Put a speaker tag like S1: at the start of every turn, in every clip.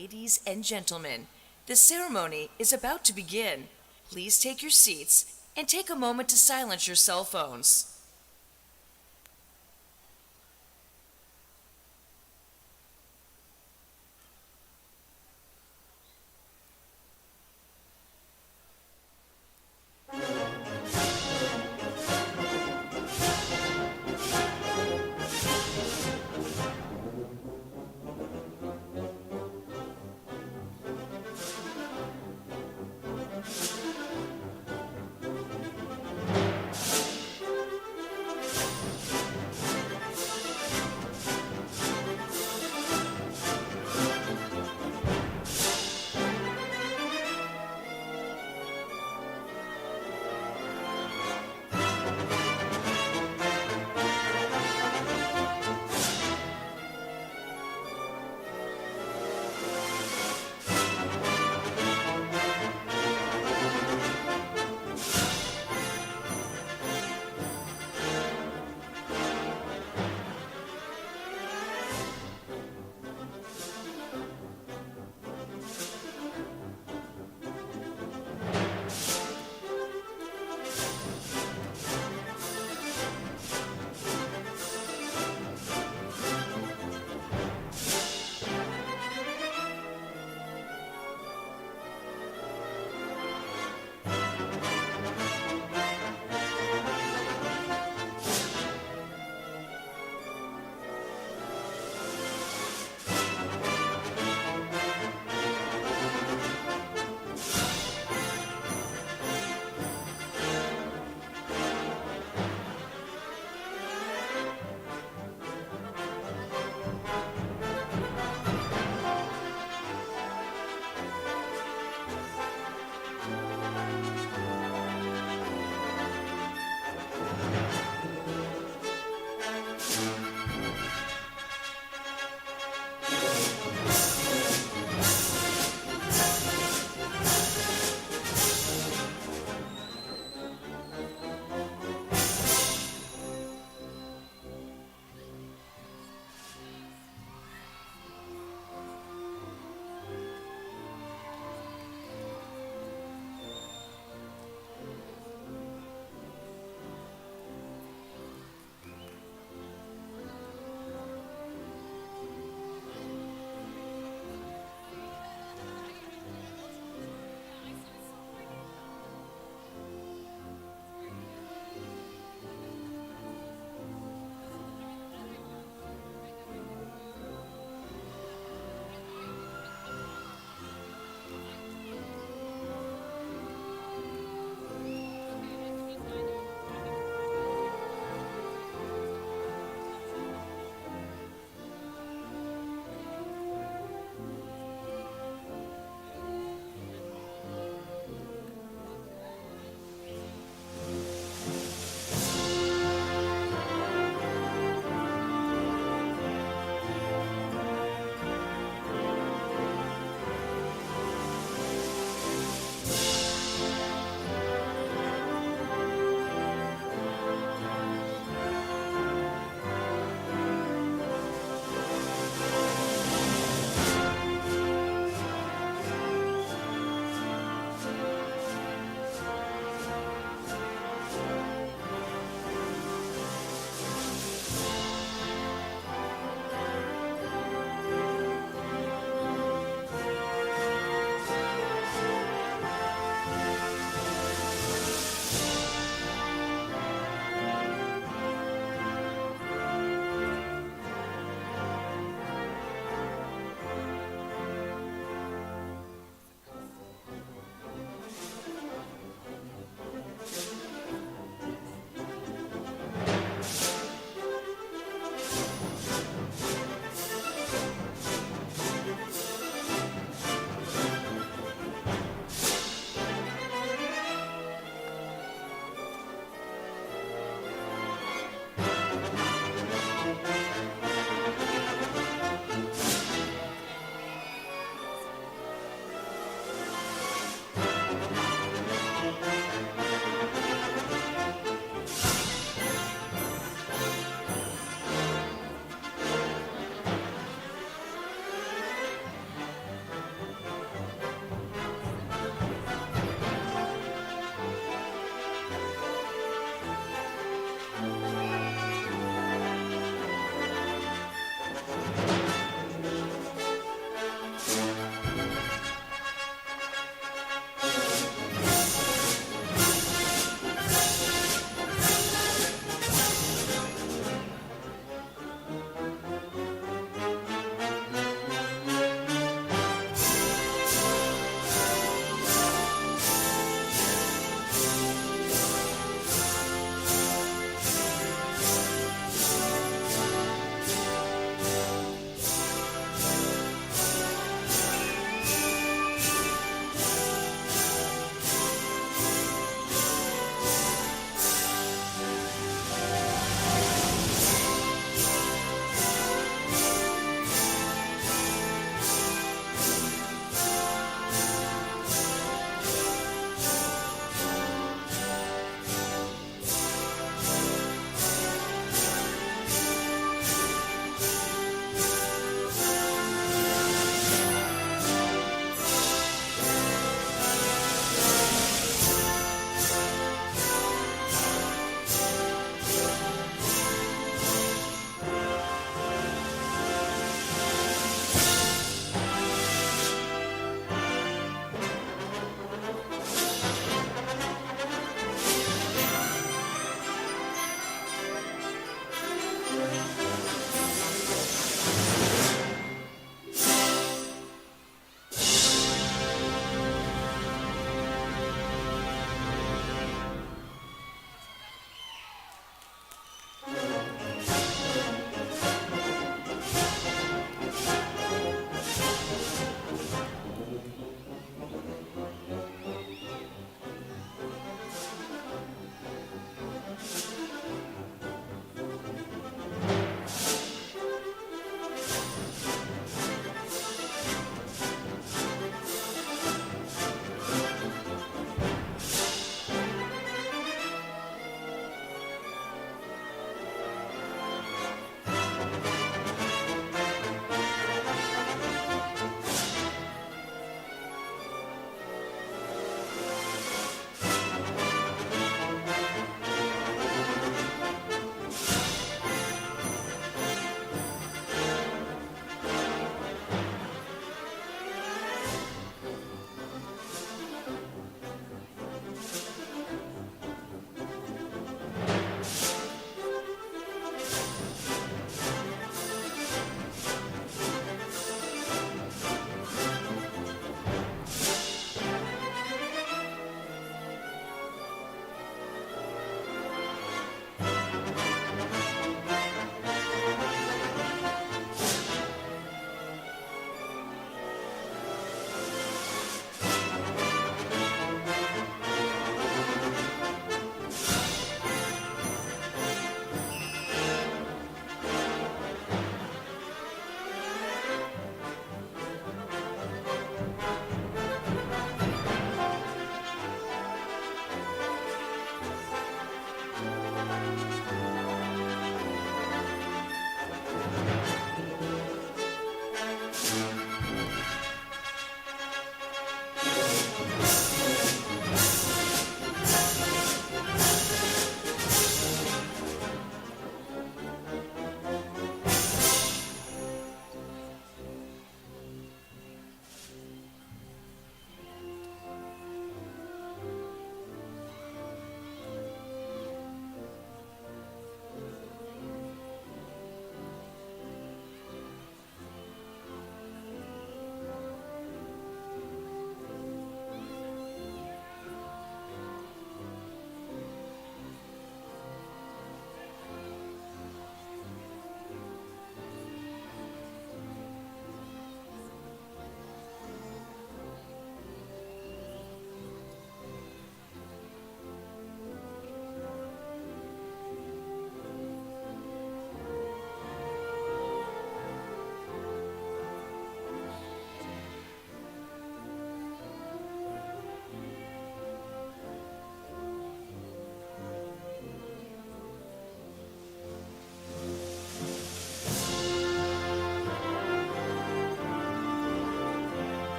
S1: Ladies and gentlemen, the ceremony is about to begin. Please take your seats and take a moment to silence your cell phones.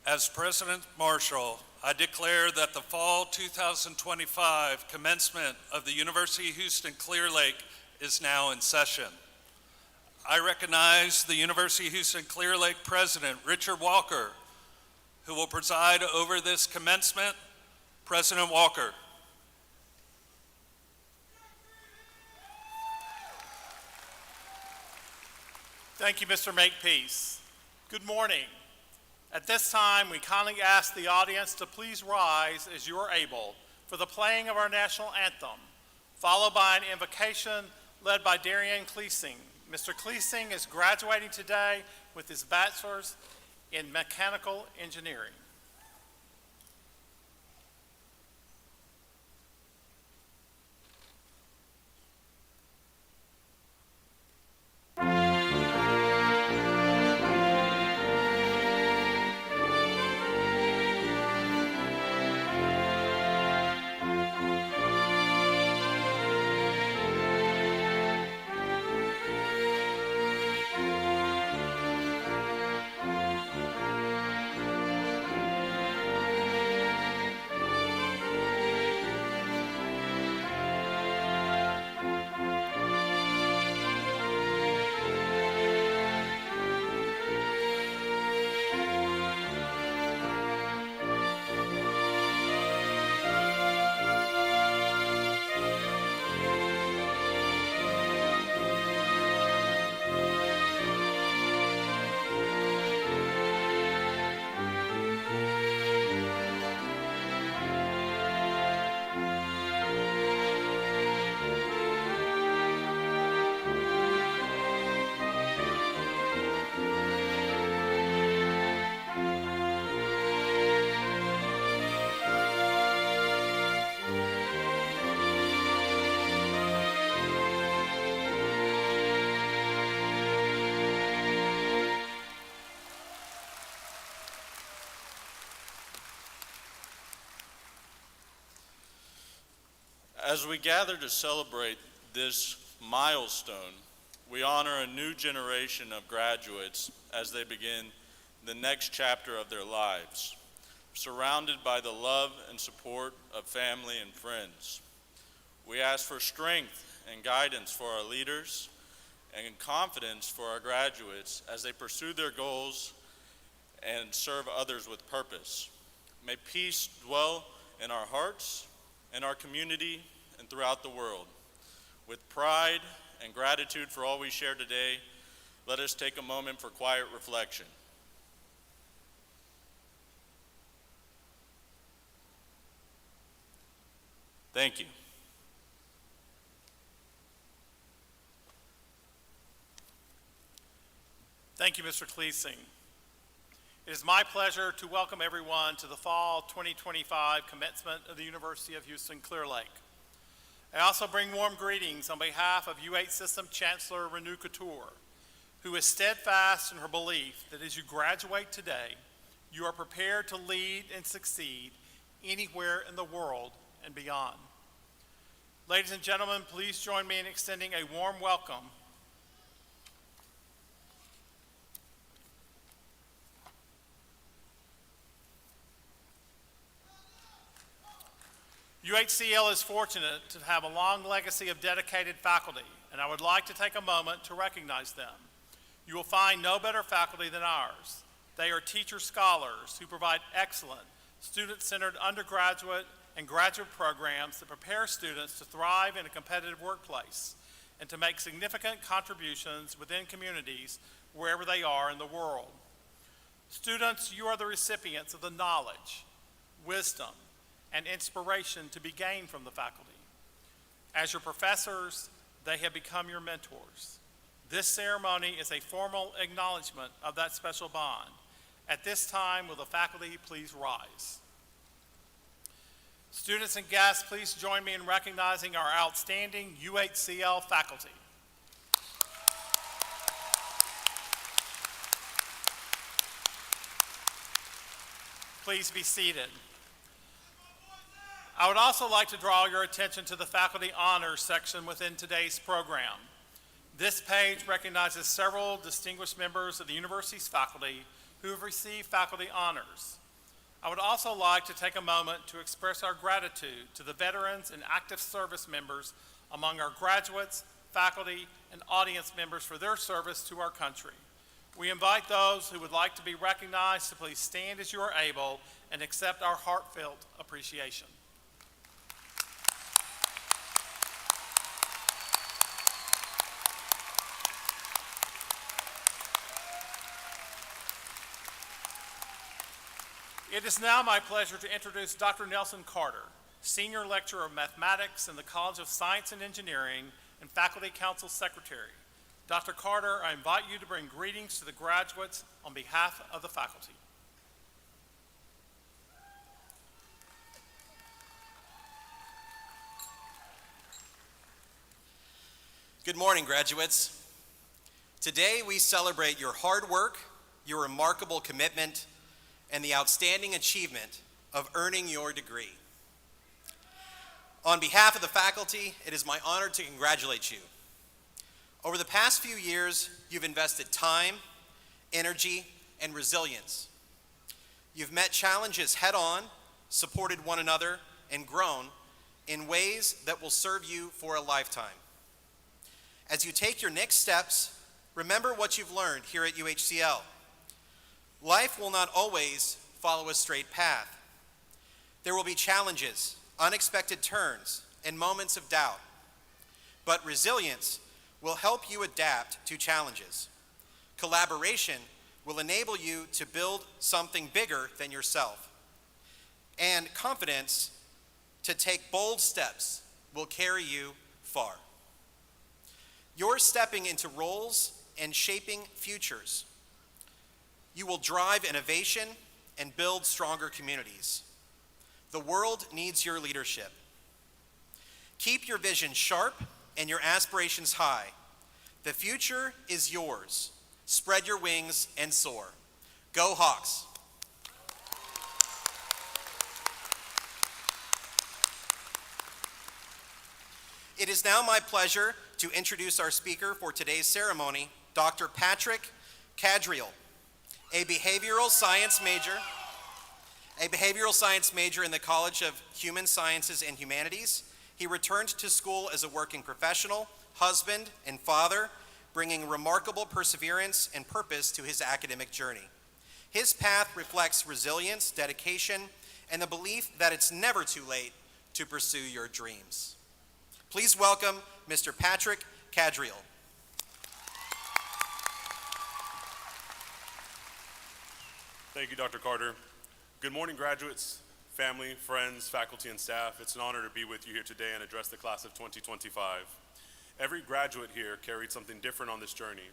S2: As President Marshall, I declare that the fall 2025 commencement of the University of Houston Clear Lake is now in session. I recognize the University of Houston Clear Lake President, Richard Walker, who will preside over this commencement. President Walker.
S3: Thank you, Mr. Makepeace. Good morning. At this time, we kindly ask the audience to please rise as you are able for the playing of our national anthem, followed by an invocation led by Darian Cleesing. Mr. Cleesing is graduating today with his bachelor's in mechanical engineering.
S4: As we gather to celebrate this milestone, we honor a new generation of graduates as they begin the next chapter of their lives, surrounded by the love and support of family and friends. We ask for strength and guidance for our leaders and confidence for our graduates as they pursue their goals and serve others with purpose. May peace dwell in our hearts, in our community, and throughout the world. With pride and gratitude for all we share today, let us take a moment for quiet reflection. Thank you.
S3: Thank you, Mr. Cleesing. It is my pleasure to welcome everyone to the Fall 2025 commencement of the University of Houston Clear Lake. I also bring warm greetings on behalf of UH System Chancellor Renu Couture, who is steadfast in her belief that as you graduate today, you are prepared to lead and succeed anywhere in the world and beyond. Ladies and gentlemen, please join me in extending a warm welcome UHCL is fortunate to have a long legacy of dedicated faculty, and I would like to take a moment to recognize them. You will find no better faculty than ours. They are teacher scholars who provide excellent, student-centered undergraduate and graduate programs that prepare students to thrive in a competitive workplace and to make significant contributions within communities wherever they are in the world. Students, you are the recipients of the knowledge, wisdom, and inspiration to be gained from the faculty. As your professors, they have become your mentors. This ceremony is a formal acknowledgement of that special bond. At this time, will the faculty please rise? Students and guests, please join me in recognizing our outstanding UHCL faculty. Please be seated. I would also like to draw your attention to the Faculty Honors section within today's program. This page recognizes several distinguished members of the university's faculty who have received faculty honors. I would also like to take a moment to express our gratitude to the veterans and active service members among our graduates, faculty, and audience members for their service to our country. We invite those who would like to be recognized to please stand as you are able and accept our heartfelt appreciation. It is now my pleasure to introduce Dr. Nelson Carter, Senior Lecturer of Mathematics in the College of Science and Engineering and Faculty Council Secretary. Dr. Carter, I invite you to bring greetings to the graduates on behalf of the faculty.
S5: Good morning, graduates. Today we celebrate your hard work, your remarkable commitment, and the outstanding achievement of earning your degree. On behalf of the faculty, it is my honor to congratulate you. Over the past few years, you've invested time, energy, and resilience. You've met challenges head-on, supported one another, and grown in ways that will serve you for a lifetime. As you take your next steps, remember what you've learned here at UHCL. Life will not always follow a straight path. There will be challenges, unexpected turns, and moments of doubt. But resilience will help you adapt to challenges. Collaboration will enable you to build something bigger than yourself. And confidence to take bold steps will carry you far. You're stepping into roles and shaping futures. You will drive innovation and build stronger communities. The world needs your leadership. Keep your vision sharp and your aspirations high. The future is yours. Spread your wings and soar. Go Hawks! It is now my pleasure to introduce our speaker for today's ceremony, Dr. Patrick Cadriel, a behavioral science major in the College of Human Sciences and Humanities. He returned to school as a working professional, husband, and father, bringing remarkable perseverance and purpose to his academic journey. His path reflects resilience, dedication, and the belief that it's never too late to pursue your dreams. Please welcome Mr. Patrick Cadriel.
S6: Thank you, Dr. Carter. Good morning, graduates, family, friends, faculty, and staff. It's an honor to be with you here today and address the class of 2025. Every graduate here carried something different on this journey.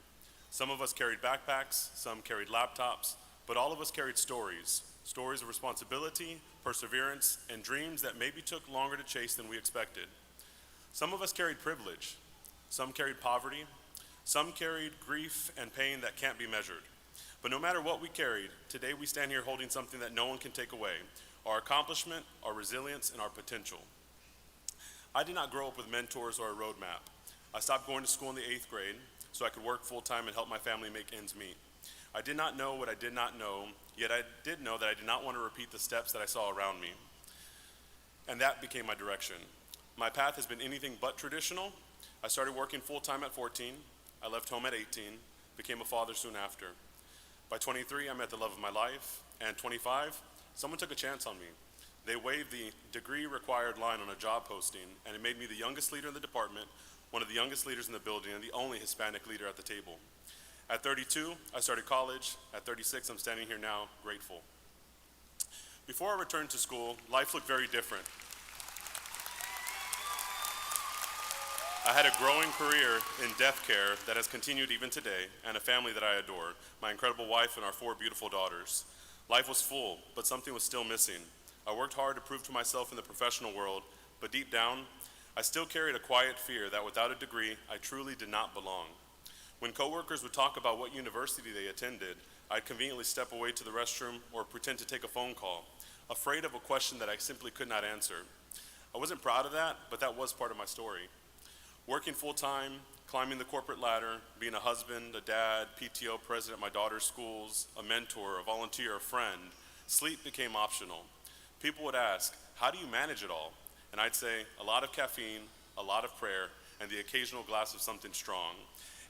S6: Some of us carried backpacks, some carried laptops, but all of us carried stories of responsibility, perseverance, and dreams that maybe took longer to chase than we expected. Some of us carried privilege, some carried poverty, some carried grief and pain that can't be measured. But no matter what we carried, today we stand here holding something that no one can take away: our accomplishment, our resilience, and our potential. I did not grow up with mentors or a roadmap. I stopped going to school in the 8th grade so I could work full-time and help my family make ends meet. I did not know what I did not know, yet I did know that I did not want to repeat the steps that I saw around me. And that became my direction. My path has been anything but traditional. I started working full-time at 14. I left home at 18, became a father soon after. By 23, I met the love of my life, and 25, someone took a chance on me. They waived the degree required line on a job posting, and it made me the youngest leader in the department, one of the youngest leaders in the building, and the only Hispanic leader at the table. At 32, I started college. At 36, I'm standing here now, grateful. Before I returned to school, life looked very different. I had a growing career in deaf care that has continued even today, and a family that I adore, my incredible wife and our 4 beautiful daughters. Life was full, but something was still missing. I worked hard to prove to myself in the professional world, but deep down, I still carried a quiet fear that without a degree, I truly did not belong. When coworkers would talk about what university they attended, I'd conveniently step away to the restroom or pretend to take a phone call, afraid of a question that I simply could not answer. I wasn't proud of that, but that was part of my story. Working full-time, climbing the corporate ladder, being a husband, a dad, PTO president at my daughter's schools, a mentor, a volunteer, a friend, sleep became optional. People would ask, how do you manage it all? And I'd say, a lot of caffeine, a lot of prayer, and the occasional glass of something strong.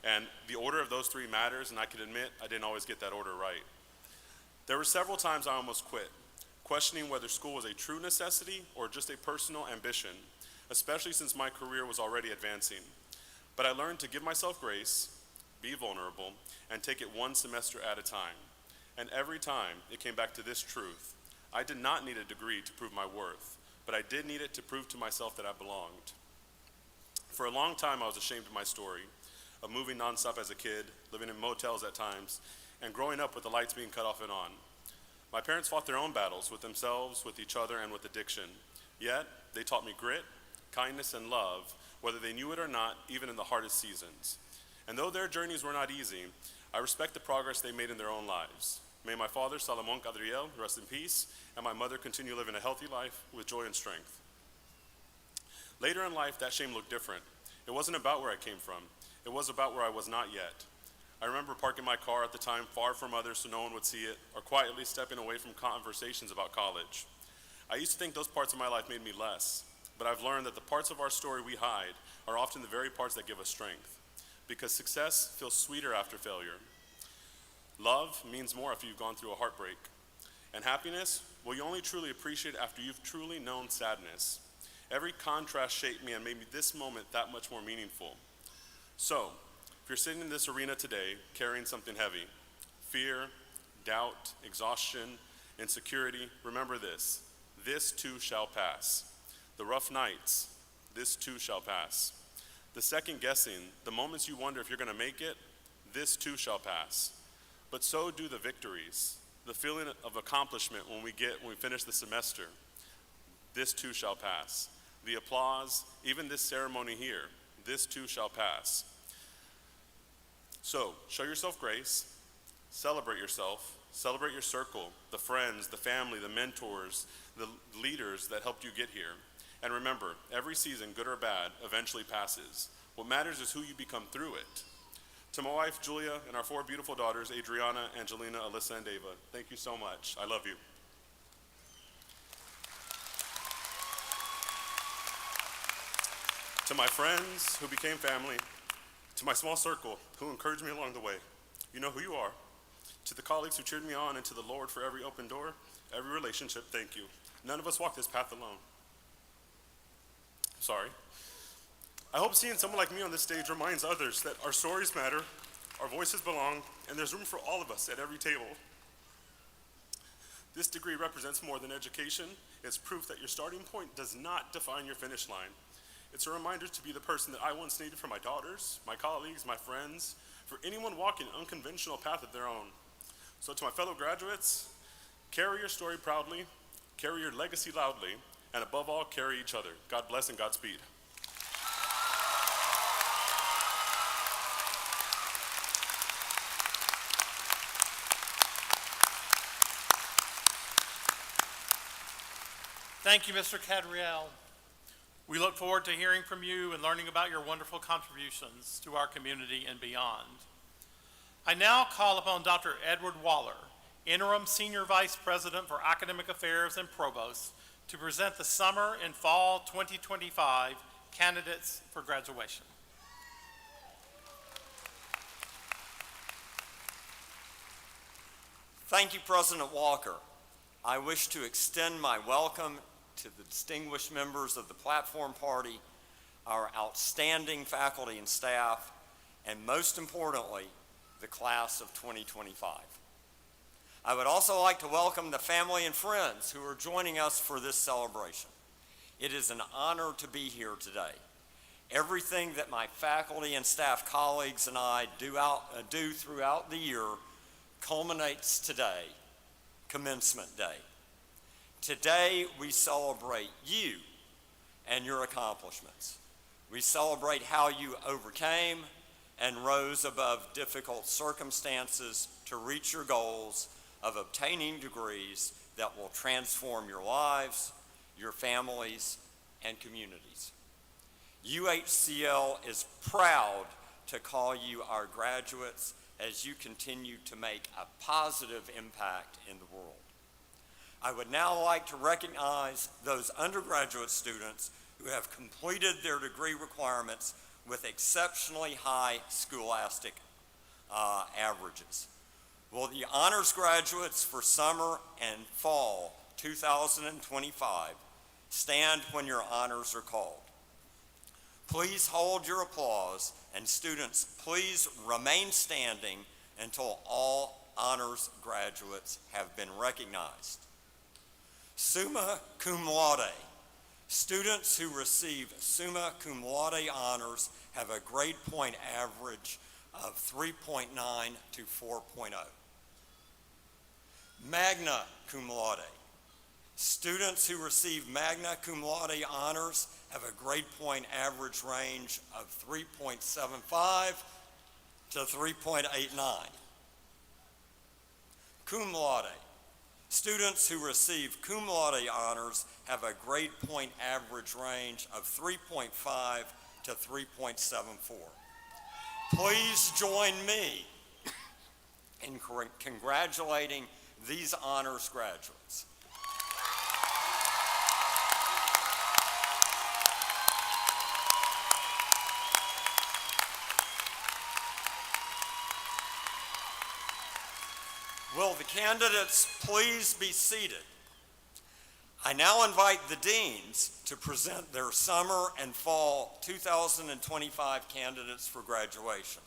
S6: And the order of those three matters, and I can admit I didn't always get that order right. There were several times I almost quit, questioning whether school was a true necessity or just a personal ambition, especially since my career was already advancing. But I learned to give myself grace, be vulnerable, and take it one semester at a time. And every time it came back to this truth: I did not need a degree to prove my worth, but I did need it to prove to myself that I belonged. For a long time, I was ashamed of my story, of moving nonstop as a kid, living in motels at times, and growing up with the lights being cut off and on. My parents fought their own battles with themselves, with each other, and with addiction. Yet, they taught me grit, kindness, and love, whether they knew it or not, even in the hardest seasons. And though their journeys were not easy, I respect the progress they made in their own lives. May my father, Salomon Cadriel, rest in peace, and my mother continue living a healthy life with joy and strength. Later in life, that shame looked different. It wasn't about where I came from. It was about where I was not yet. I remember parking my car at the time far from others so no one would see it, or quietly stepping away from conversations about college. I used to think those parts of my life made me less, but I've learned that the parts of our story we hide are often the very parts that give us strength, because success feels sweeter after failure. Love means more after you've gone through a heartbreak. And happiness, well, you only truly appreciate after you've truly known sadness. Every contrast shaped me and made me this moment that much more meaningful. So, if you're sitting in this arena today carrying something heavy, fear, doubt, exhaustion, insecurity, remember this: this too shall pass. The rough nights, this too shall pass. The second guessing, the moments you wonder if you're going to make it, this too shall pass. But so do the victories, the feeling of accomplishment when we finish the semester. This too shall pass. The applause, even this ceremony here, this too shall pass. So, show yourself grace, celebrate yourself, celebrate your circle, the friends, the family, the mentors, the leaders that helped you get here. And remember, every season, good or bad, eventually passes. What matters is who you become through it. To my wife, Julia, and our 4 beautiful daughters, Adriana, Angelina, Alyssa, and Ava, thank you so much. I love you. To my friends who became family, to my small circle who encouraged me along the way, you know who you are. To the colleagues who cheered me on, and to the Lord for every open door, every relationship, thank you. None of us walk this path alone. Sorry. I hope seeing someone like me on this stage reminds others that our stories matter, our voices belong, and there's room for all of us at every table. This degree represents more than education. It's proof that your starting point does not define your finish line. It's a reminder to be the person that I once needed for my daughters, my colleagues, my friends, for anyone walking an unconventional path of their own. So to my fellow graduates, carry your story proudly, carry your legacy loudly, and above all, carry each other. God bless and Godspeed.
S3: Thank you, Mr. Cadriel. We look forward to hearing from you and learning about your wonderful contributions to our community and beyond. I now call upon Dr. Edward Waller, Interim Senior Vice President for Academic Affairs and Provost, to present the summer and fall 2025 candidates for graduation.
S7: Thank you, President Walker. I wish to extend my welcome to the distinguished members of the Platform Party, our outstanding faculty and staff, and most importantly, the class of 2025. I would also like to welcome the family and friends who are joining us for this celebration. It is an honor to be here today. Everything that my faculty and staff colleagues and I do throughout the year culminates today, Commencement Day. Today, we celebrate you and your accomplishments. We celebrate how you overcame and rose above difficult circumstances to reach your goals of obtaining degrees that will transform your lives, your families, and communities. UHCL is proud to call you our graduates as you continue to make a positive impact in the world. I would now like to recognize those undergraduate students who have completed their degree requirements with exceptionally high scholastic averages. Will the honors graduates for summer and fall 2025 stand when your honors are called? Please hold your applause, and students, please remain standing until all honors graduates have been recognized. Summa cum laude. Students who receive summa cum laude honors have a grade point average of 3.9 to 4.0. Magna cum laude. Students who receive magna cum laude honors have a grade point average range of 3.75 to 3.89. Cum laude. Students who receive cum laude honors have a grade point average range of 3.5 to 3.74. Please join me in congratulating these honors graduates. Will the candidates please be seated? I now invite the deans to present their summer and fall 2025 candidates for graduation.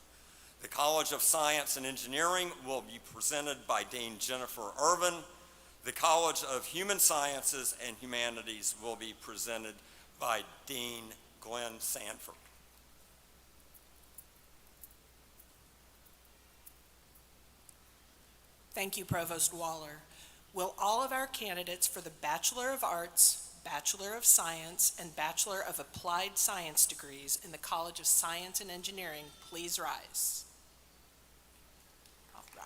S7: The College of Science and Engineering will be presented by Dean Jennifer Irvin. The College of Human Sciences and Humanities will be presented by Dean Glenn Sanford.
S8: Thank you, Provost Waller. Will all of our candidates for the Bachelor of Arts, Bachelor of Science, and Bachelor of Applied Science degrees in the College of Science and Engineering please rise? All right.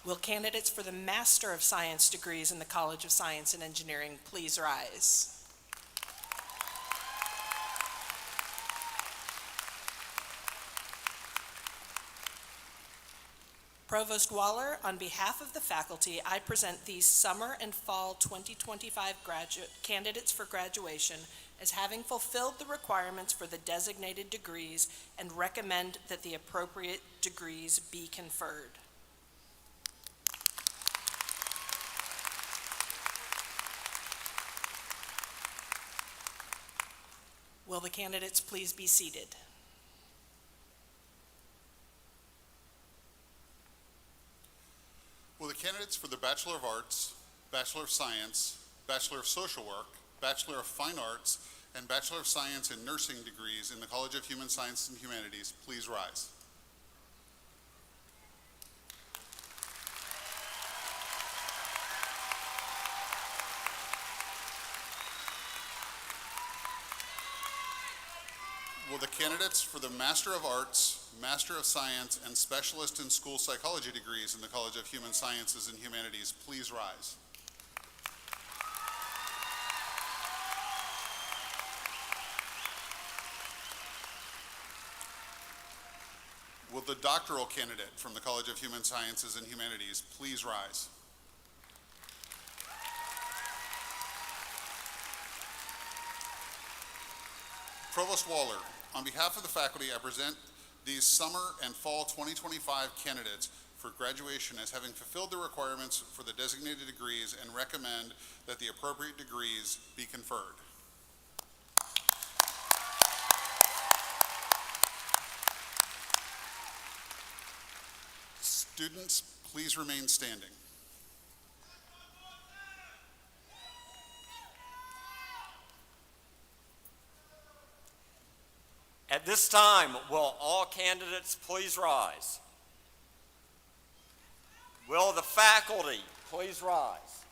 S8: Will candidates for the Master of Science degrees in the College of Science and Engineering please rise? Provost Waller, on behalf of the faculty, I present these summer and fall 2025 candidates for graduation as having fulfilled the requirements for the designated degrees and recommend that the appropriate degrees be conferred. Will the candidates please be seated?
S9: Will the candidates for the Bachelor of Arts, Bachelor of Science, Bachelor of Social Work, Bachelor of Fine Arts, and Bachelor of Science in Nursing degrees in the College of Human Sciences and Humanities please rise? Will the candidates for the Master of Arts, Master of Science, and Specialist in School Psychology degrees in the College of Human Sciences and Humanities please rise? Will the doctoral candidate from the College of Human Sciences and Humanities please rise? Provost Waller, on behalf of the faculty, I present these summer and fall 2025 candidates for graduation as having fulfilled the requirements for the designated degrees and recommend that the appropriate degrees be conferred. Students, please remain standing.
S7: At this time, will all candidates please rise? Will the faculty please rise?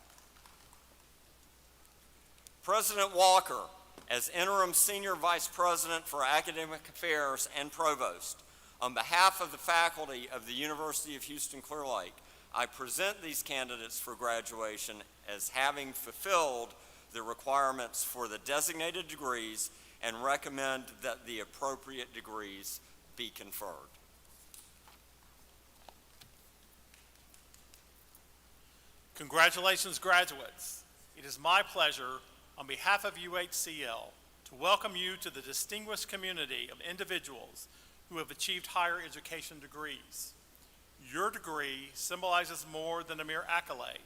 S7: President Walker, as Interim Senior Vice President for Academic Affairs and Provost, On behalf of the faculty of the University of Houston-Clear Lake, I present these candidates for graduation as having fulfilled the requirements for the designated degrees and recommend that the appropriate degrees be conferred.
S3: Congratulations, graduates. It is my pleasure, on behalf of UHCL, to welcome you to the distinguished community of individuals who have achieved higher education degrees. Your degree symbolizes more than a mere accolade.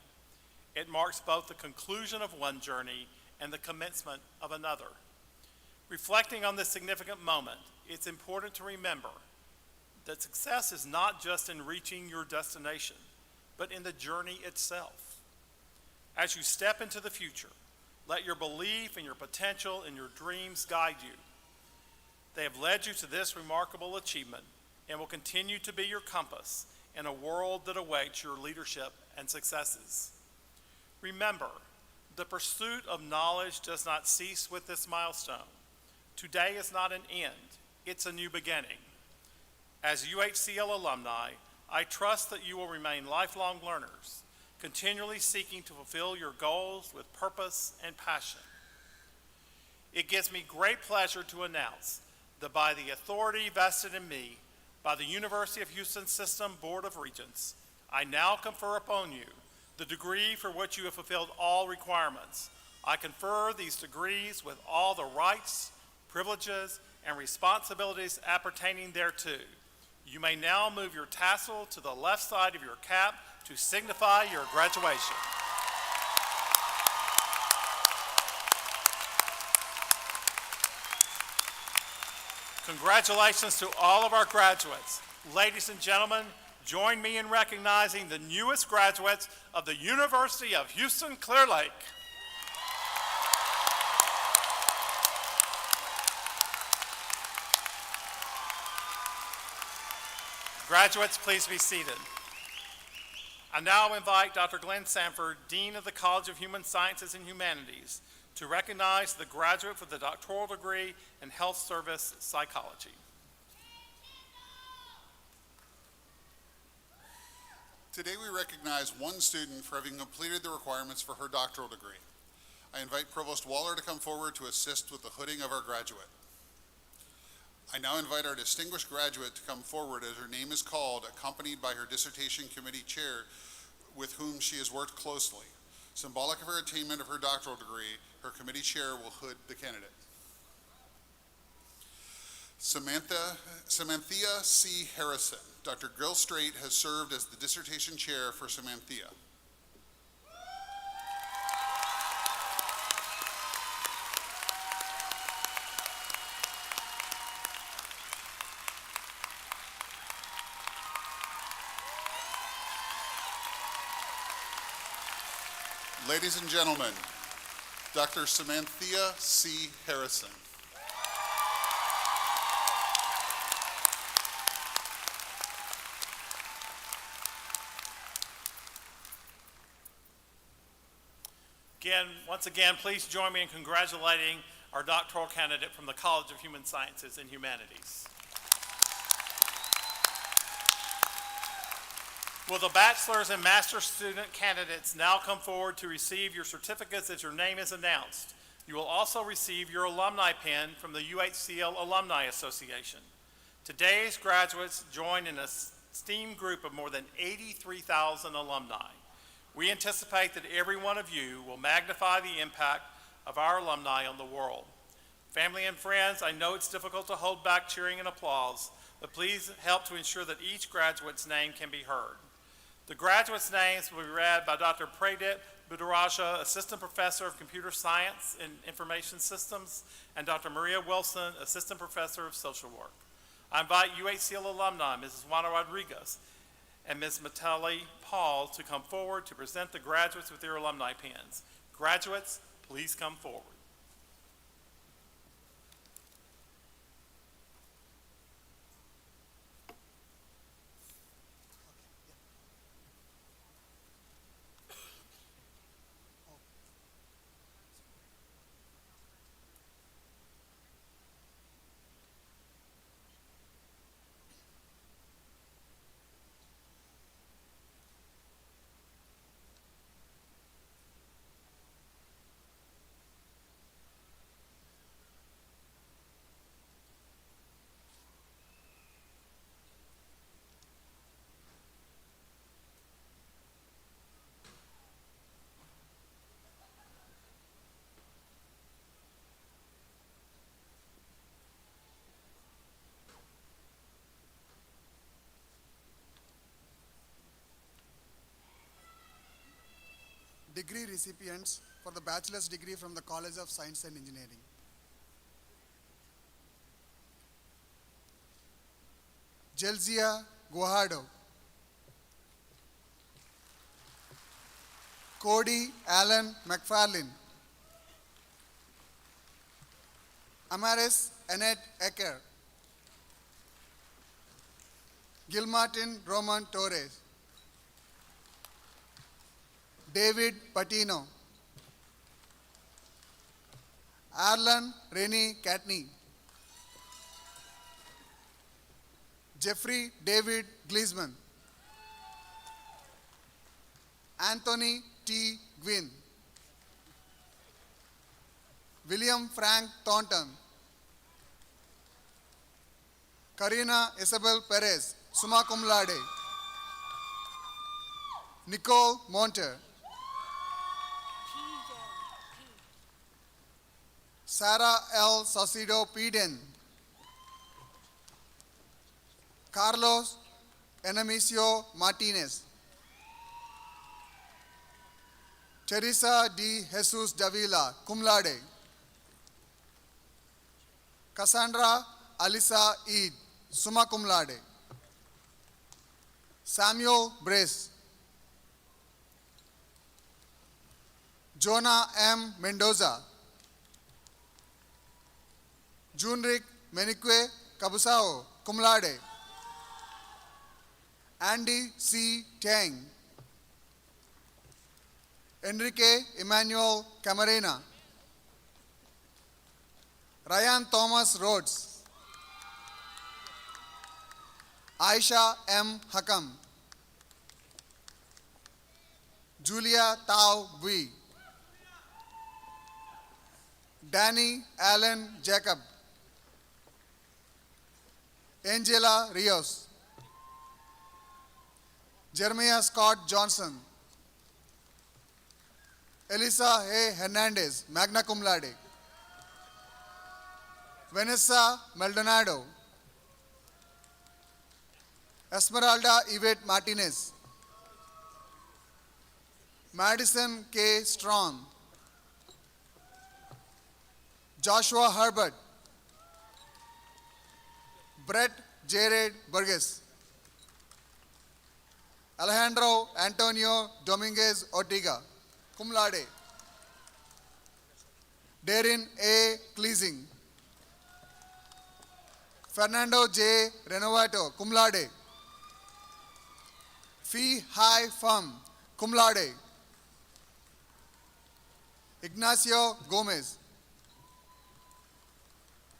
S3: It marks both the conclusion of one journey and the commencement of another. Reflecting on this significant moment, it's important to remember that success is not just in reaching your destination, but in the journey itself. As you step into the future, let your belief in your potential and your dreams guide you. They have led you to this remarkable achievement and will continue to be your compass in a world that awaits your leadership and successes. Remember, the pursuit of knowledge does not cease with this milestone. Today is not an end, it's a new beginning. As UHCL alumni, I trust that you will remain lifelong learners, continually seeking to fulfill your goals with purpose and passion. It gives me great pleasure to announce that by the authority vested in me by the University of Houston System Board of Regents, I now confer upon you the degree for which you have fulfilled all requirements. I confer these degrees with all the rights, privileges, and responsibilities appertaining thereto. You may now move your tassel to the left side of your cap to signify your graduation. Congratulations to all of our graduates. Ladies and gentlemen, join me in recognizing the newest graduates of the University of Houston-Clear Lake. Graduates, please be seated. I now invite Dr. Glenn Sanford, Dean of the College of Human Sciences and Humanities, to recognize the graduate for the doctoral degree in Health Service Psychology.
S9: Today we recognize one student for having completed the requirements for her doctoral degree. I invite Provost Waller to come forward to assist with the hooding of our graduate. I now invite our distinguished graduate to come forward as her name is called, accompanied by her dissertation committee chair with whom she has worked closely. Symbolic of her attainment of her doctoral degree, her committee chair will hood the candidate. Samanthia C. Harrison. Dr. Gilstraight has served as the dissertation chair for Samanthia. Ladies and gentlemen, Dr. Samanthia C. Harrison.
S3: Once again, please join me in congratulating our doctoral candidate from the College of Human Sciences and Humanities. Will the bachelor's and master's student candidates now come forward to receive your certificates as your name is announced? You will also receive your alumni pin from the UHCL Alumni Association. Today's graduates join an esteemed group of more than 83,000 alumni. We anticipate that every one of you will magnify the impact of our alumni on the world. Family and friends, I know it's difficult to hold back cheering and applause, but please help to ensure that each graduate's name can be heard. The graduates' names will be read by Dr. Pradip Budaraja, Assistant Professor of Computer Science and Information Systems, and Dr. Maria Wilson, Assistant Professor of Social Work. I invite UHCL alumni, Mrs. Juana Rodriguez, and Ms. Matali Paul to come forward to present the graduates with their alumni pins. Graduates, please come forward.
S10: degree recipients for the bachelor's degree from the College of Science and Engineering. Jelzia Guajardo. Cody Allen McFarlane. Amaris Annette Ecker. Gilmartin Roman Torres. David Patino. Arlan Rennie Catney. Jeffrey David Gleesman. Anthony T. Gwynn. William Frank Thornton. Karina Isabel Perez, summa cum laude. Nicole Monter. Sarah L. Saucedo Peden. Carlos Enamicio Martinez. Teresa D. Jesus Davila, cum laude. Cassandra Alisa Eid, summa cum laude. Samuel Brace. Jonah M. Mendoza. Junrik Menique Cabusao, cum laude. Andy C. Tang. Enrique Emmanuel Camarena. Ryan Thomas Rhodes. Aisha M. Hakam. Julia Tao Bui. Danny Allen Jacob. Angela Rios. Jeremiah Scott Johnson. Elisa A. Hernandez, magna cum laude. Vanessa Maldonado. Esmeralda Yvette Martinez. Madison K. Strong. Joshua Herbert. Brett Jared Burgess. Alejandro Antonio Dominguez Ortega, cum laude. Darren A. Cleasing. Fernando J. Renovato, cum laude. Phi Hai Pham, cum laude. Ignacio Gomez.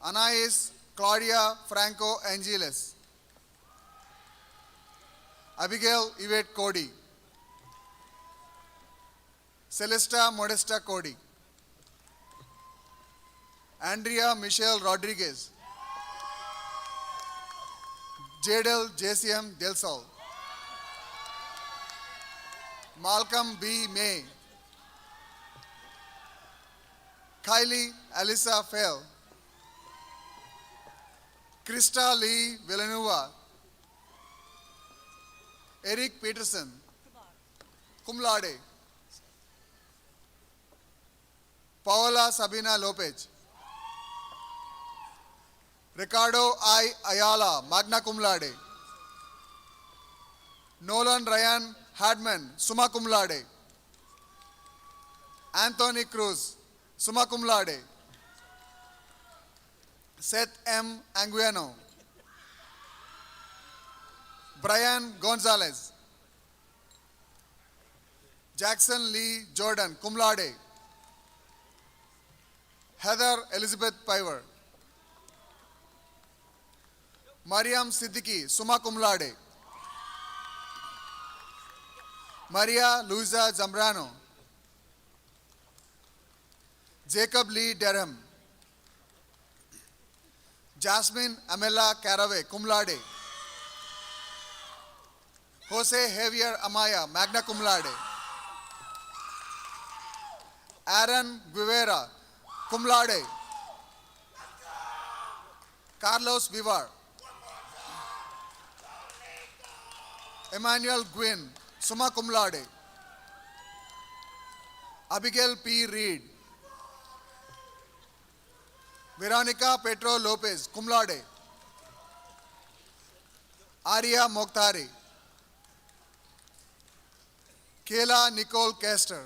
S10: Anais Claudia Franco Angeles. Abigail Yvette Cody. Celesta Modesta Cody. Andrea Michelle Rodriguez. Jadel JCM Del Sol. Malcolm B. May. Kylie Alyssa Fell. Krista Lee Villanueva. Eric Peterson, cum laude. Paola Sabina Lopez. Ricardo I. Ayala, magna cum laude. Nolan Ryan Hadman, summa cum laude. Anthony Cruz, summa cum laude. Seth M. Anguiano. Brian Gonzalez. Jackson Lee Jordan, cum laude. Heather Elizabeth Piver. Mariam Siddiqui, summa cum laude. Maria Luisa Zambrano. Jacob Lee Derham. Jasmine Amela Caraway, cum laude. Jose Javier Amaya, magna cum laude. Aaron Guevara, cum laude. Carlos Vivar. Emmanuel Gwynn, summa cum laude. Abigail P. Reed, Veronica Petro Lopez, cum laude. Arya Mokhtari, Kayla Nicole Kester,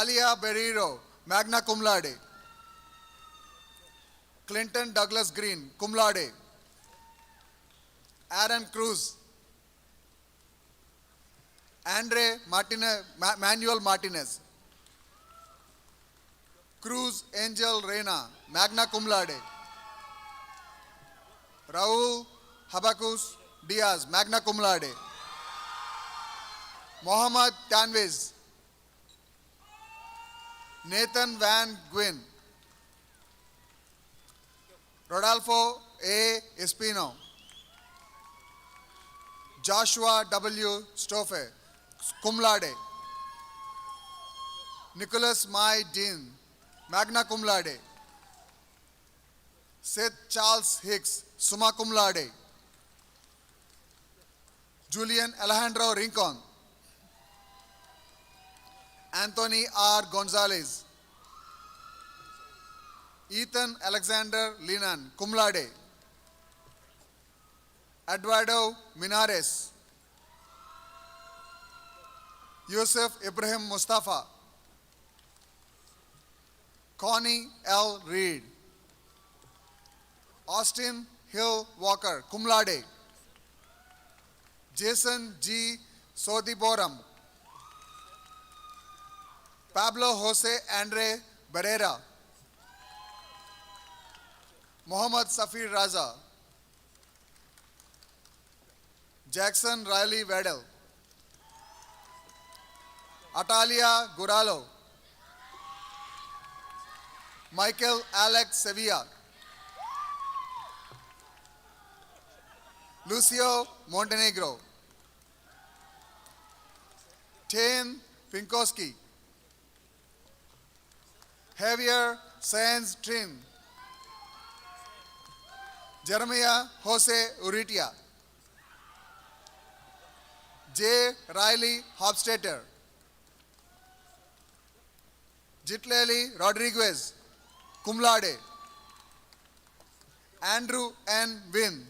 S10: Alia Berriro, magna cum laude. Clinton Douglas Green, cum laude. Aaron Cruz, Andre Manuel Martinez, Cruz Angel Reina, magna cum laude. Raul Habacus Diaz, magna cum laude. Mohammad Tanviz, Nathan Van Gwyn, Rodolfo A. Espino, Joshua W. Stoffe, cum laude. Nicholas Mai Dean, magna cum laude. Seth Charles Hicks, summa cum laude. Julian Alejandro Rincon, Anthony R. Gonzalez, Ethan Alexander Linan, cum laude. Eduardo Minares, Yusuf Ibrahim Mustafa, Connie L. Reed, Austin Hill Walker, cum laude. Jason G. Sodiboram, Pablo Jose Andre Barrera, Mohammad Safir Raza, Jackson Riley Weddell, Atalia Guralo, Michael Alex Sevilla, Lucio Montenegro, Tane Pinkowski, Javier Sanz Trin, Jeremiah Jose Uritia, J. Riley Hofstetter, Jitleli Rodriguez, cum laude. Andrew N. Wynn,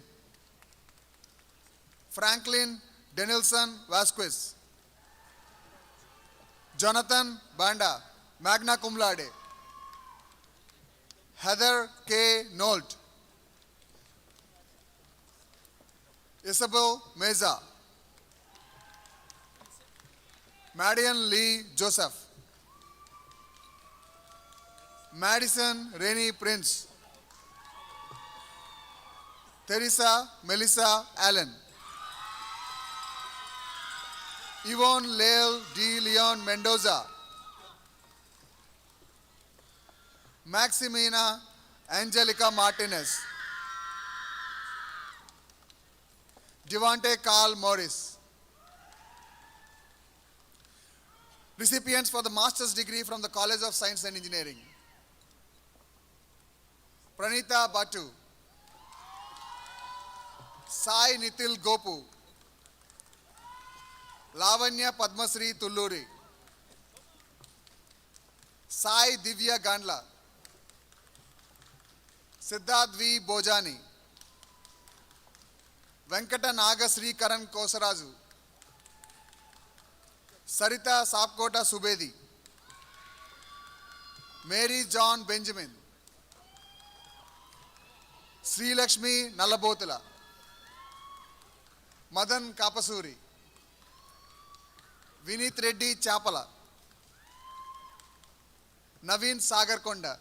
S10: Franklin Denilson Vasquez, Jonathan Banda, magna cum laude. Heather K. Nolt, Isabel Meza, Madian Lee Joseph, Madison Rennie Prince, Teresa Melissa Allen, Yvonne Leal D. Leon Mendoza, Maximina Angelica Martinez, Devante Carl Morris. Recipients for the master's degree from the College of Science and Engineering: Pranita Batu, Sai Nitil Gopu, Lavanya Padmasri Tulluri, Sai Divya Gandla, Siddharth V. Bojani, Venkata Naga Sri Karan Kosarazu, Sarita Sapkota Subedi, Mary John Benjamin, Sri Lakshmi Nallabotula, Madan Kapasuri, Vinith Reddy Chapala, Naveen Sagarkonda,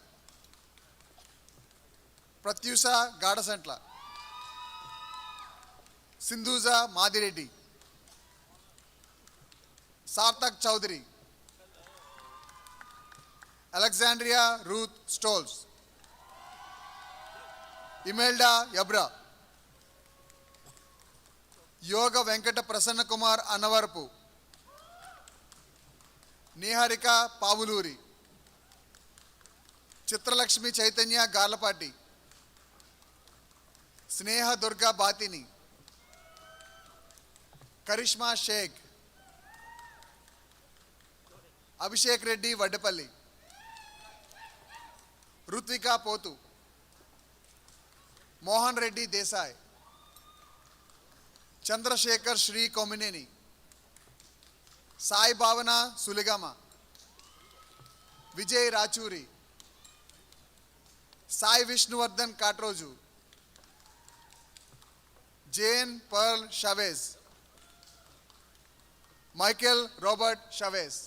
S10: Pratyusha Gadasantla, Sindhuja Madhireddy, Sarthak Chowdhury, Alexandria Ruth Stolz, Imelda Yabra, Yoga Venkata Prasanna Kumar Annavarpu, Niharika Pavuluri, Chitralakshmi Chaitanya Garlapati, Sneha Durga Batini, Karishma Sheikh, Abhishek Reddy Vaddapalli, Ruthvika పోతు, Mohan Reddy Desai, Chandrasekhar Shri Komineni, Sai Bhavana Suligama, Vijay Rachuri, Sai Vishnuvardhan Katroju, Jane Pearl Chavez, Michael Robert Chavez,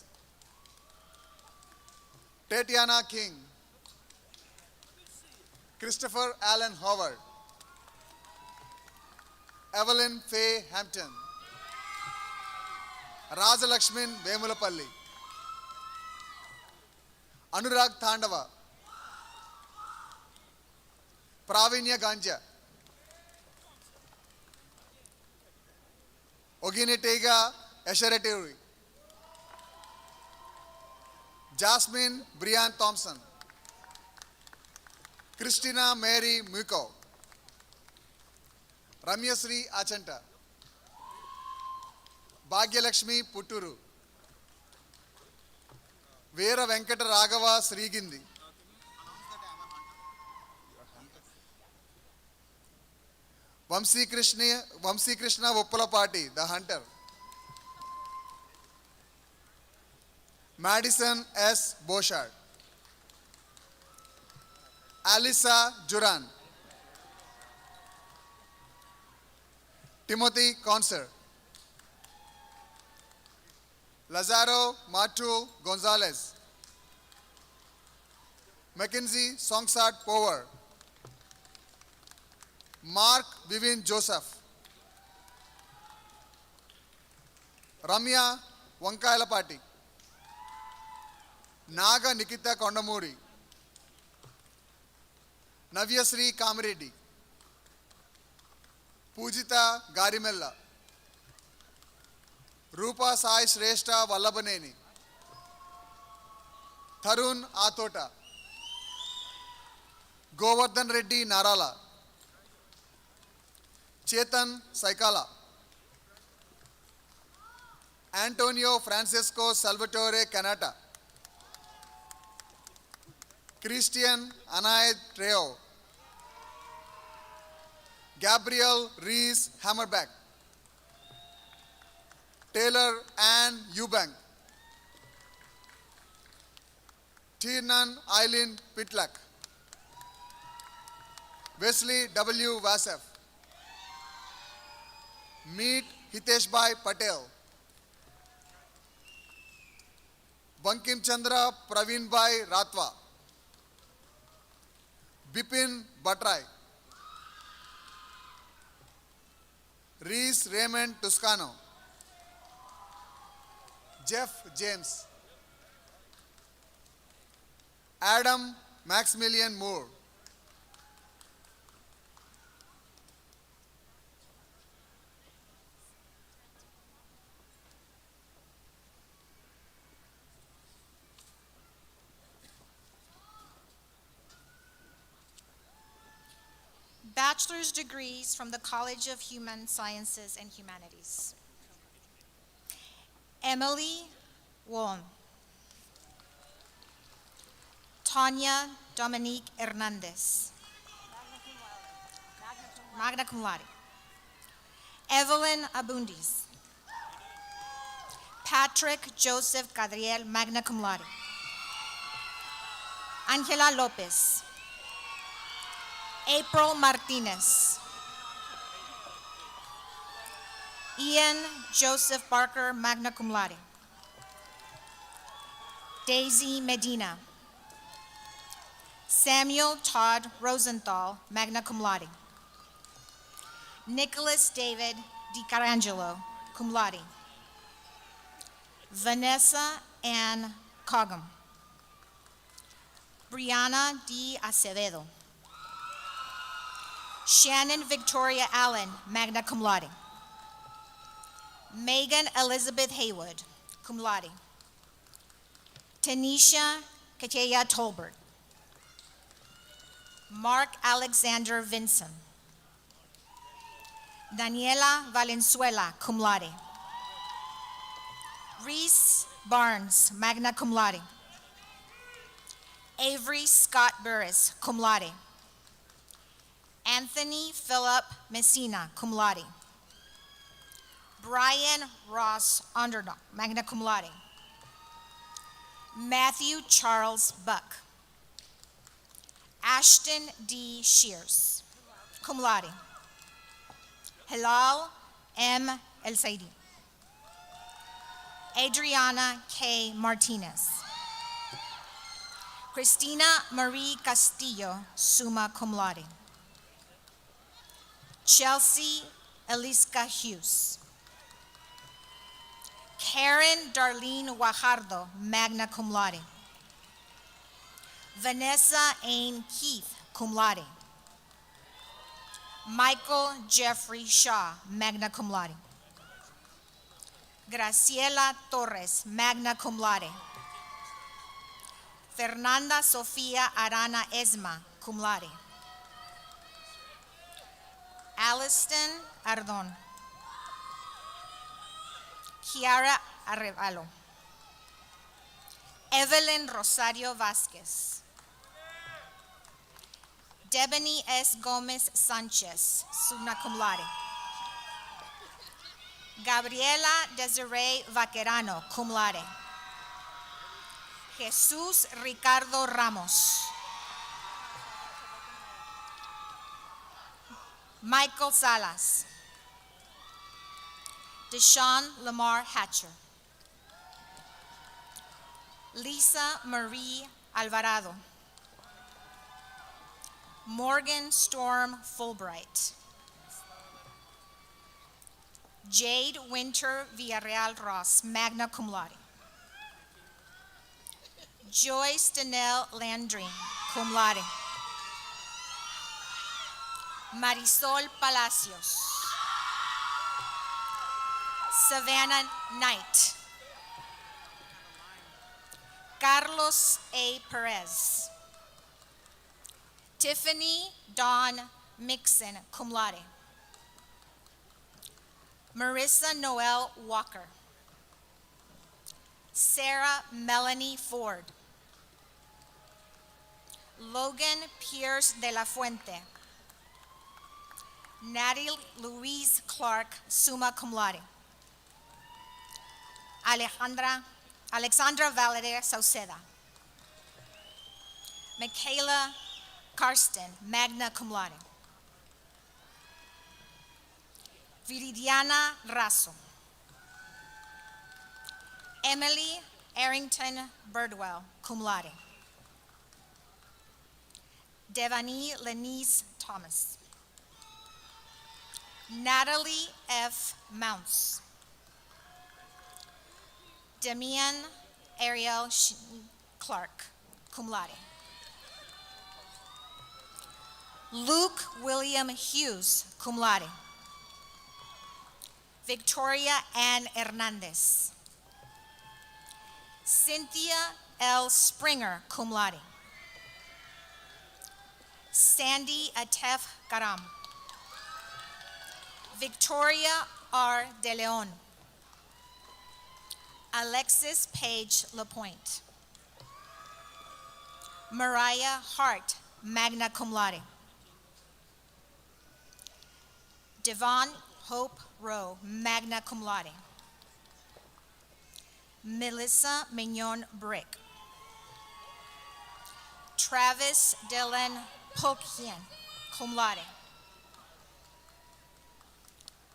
S10: Tatiana King, Christopher Alan Howard, Evelyn Faye Hampton, Rajalakshmi Vemulapalli, Anurag Tandava, Praveenya Ganja, Oghenetega ఎషరెటేరి, Jasmine Brian Thomson, Christina Mary మ్యూకో, Ramyasri Achanta, Bhagyalakshmi Putturu, Veera Venkata Raghava Srigindi, Vamsikrishna Uppalapati the Hunter, Madison S Bouchard, Alyssa Juran, Timothy Conser, Lazaro మాటు Gonzales, McKenzie సాంగ్సాట్ Power, Mark Vivin Joseph, Ramya Vankayalapati, Naga Nikhita Kondamuri, Navyasri Kamireddy, Poojitha Garimella, Roopa Sai Shreshta Vallabhaneni, Tarun Athota, Govardhan Reddy Narala, Chetan Saikala, Antonio Francisco Salvatore Cannata, Christian అనాయద్ ట్రేయో, Gabriel Rees Hammerback, Taylor Ann Eubank, Tiernan Eileen Pitlack, Wesley W. Vasef, Meet Hitesh Bhai Patel, Bankim Chandra Praveen Bhai Ratwa, Bipin Batrai, Reese Raymond Toscano, Jeff James, Adam Maximilian Moore,
S11: bachelor's degrees from the College of Human Sciences and Humanities. Emily Wong, Tanya Dominique Hernandez, magna cum laude. Evelyn Abundis, Patrick Joseph Cadriel, magna cum laude. Angela Lopez, April Martinez, Ian Joseph Barker, magna cum laude. Daisy Medina, Samuel Todd Rosenthal, magna cum laude. Nicholas David DiCarangelo, cum laude. Vanessa Ann Cogham, Brianna D. Acevedo, Shannon Victoria Allen, magna cum laude. Megan Elizabeth Haywood, cum laude. Tanisha Kateya Tolbert, Mark Alexander Vinson, Daniela Valenzuela, cum laude. Reese Barnes, magna cum laude. Avery Scott Burris, cum laude. Anthony Philip Messina, cum laude. Brian Ross Underdog, magna cum laude. Matthew Charles Buck. Ashton D. Shears, cum laude. Hilal M. El Saidi. Adriana K. Martinez. Christina Marie Castillo, summa cum laude. Chelsea Eliska Hughes. Karen Darlene Guajardo, magna cum laude. Vanessa Ain Keith, cum laude. Michael Jeffrey Shaw, magna cum laude. Graciela Torres, magna cum laude. Fernanda Sofia Arana Esma, cum laude. Aliston Ardon. Kiara Arevalo. Evelyn Rosario Vasquez. Debony S. Gomez Sanchez, summa cum laude. Gabriela Desiree Vaquerano, cum laude. Jesús Ricardo Ramos. Michael Salas. Deshaun Lamar Hatcher. Lisa Marie Alvarado. Morgan Storm Fulbright. Jade Winter Villarreal Ross, magna cum laude. Joyce Danelle Landry, cum laude. Marisol Palacios. Savannah Knight. Carlos A. Perez. Tiffany Dawn Mixon, cum laude. Marissa Noel Walker. Sarah Melanie Ford. Logan Pierce de la Fuente. Natalie Louise Clark, summa cum laude. Alexandra Valadez Sauceda. Michaela Karsten, magna cum laude. Viridiana Raso. Emily Arrington Birdwell, cum laude. Devani Lenise Thomas. Natalie F. Mounts. Demian Ariel Clark, cum laude. Luke William Hughes, cum laude. Victoria Ann Hernandez. Cynthia L. Springer, cum laude. Sandy Atef Karam. Victoria R. De Leon. Alexis Page Lapointe. Mariah Hart, magna cum laude. Devon Hope Rowe, magna cum laude. Melissa Mignon Brick. Travis Dylan Polkien, cum laude.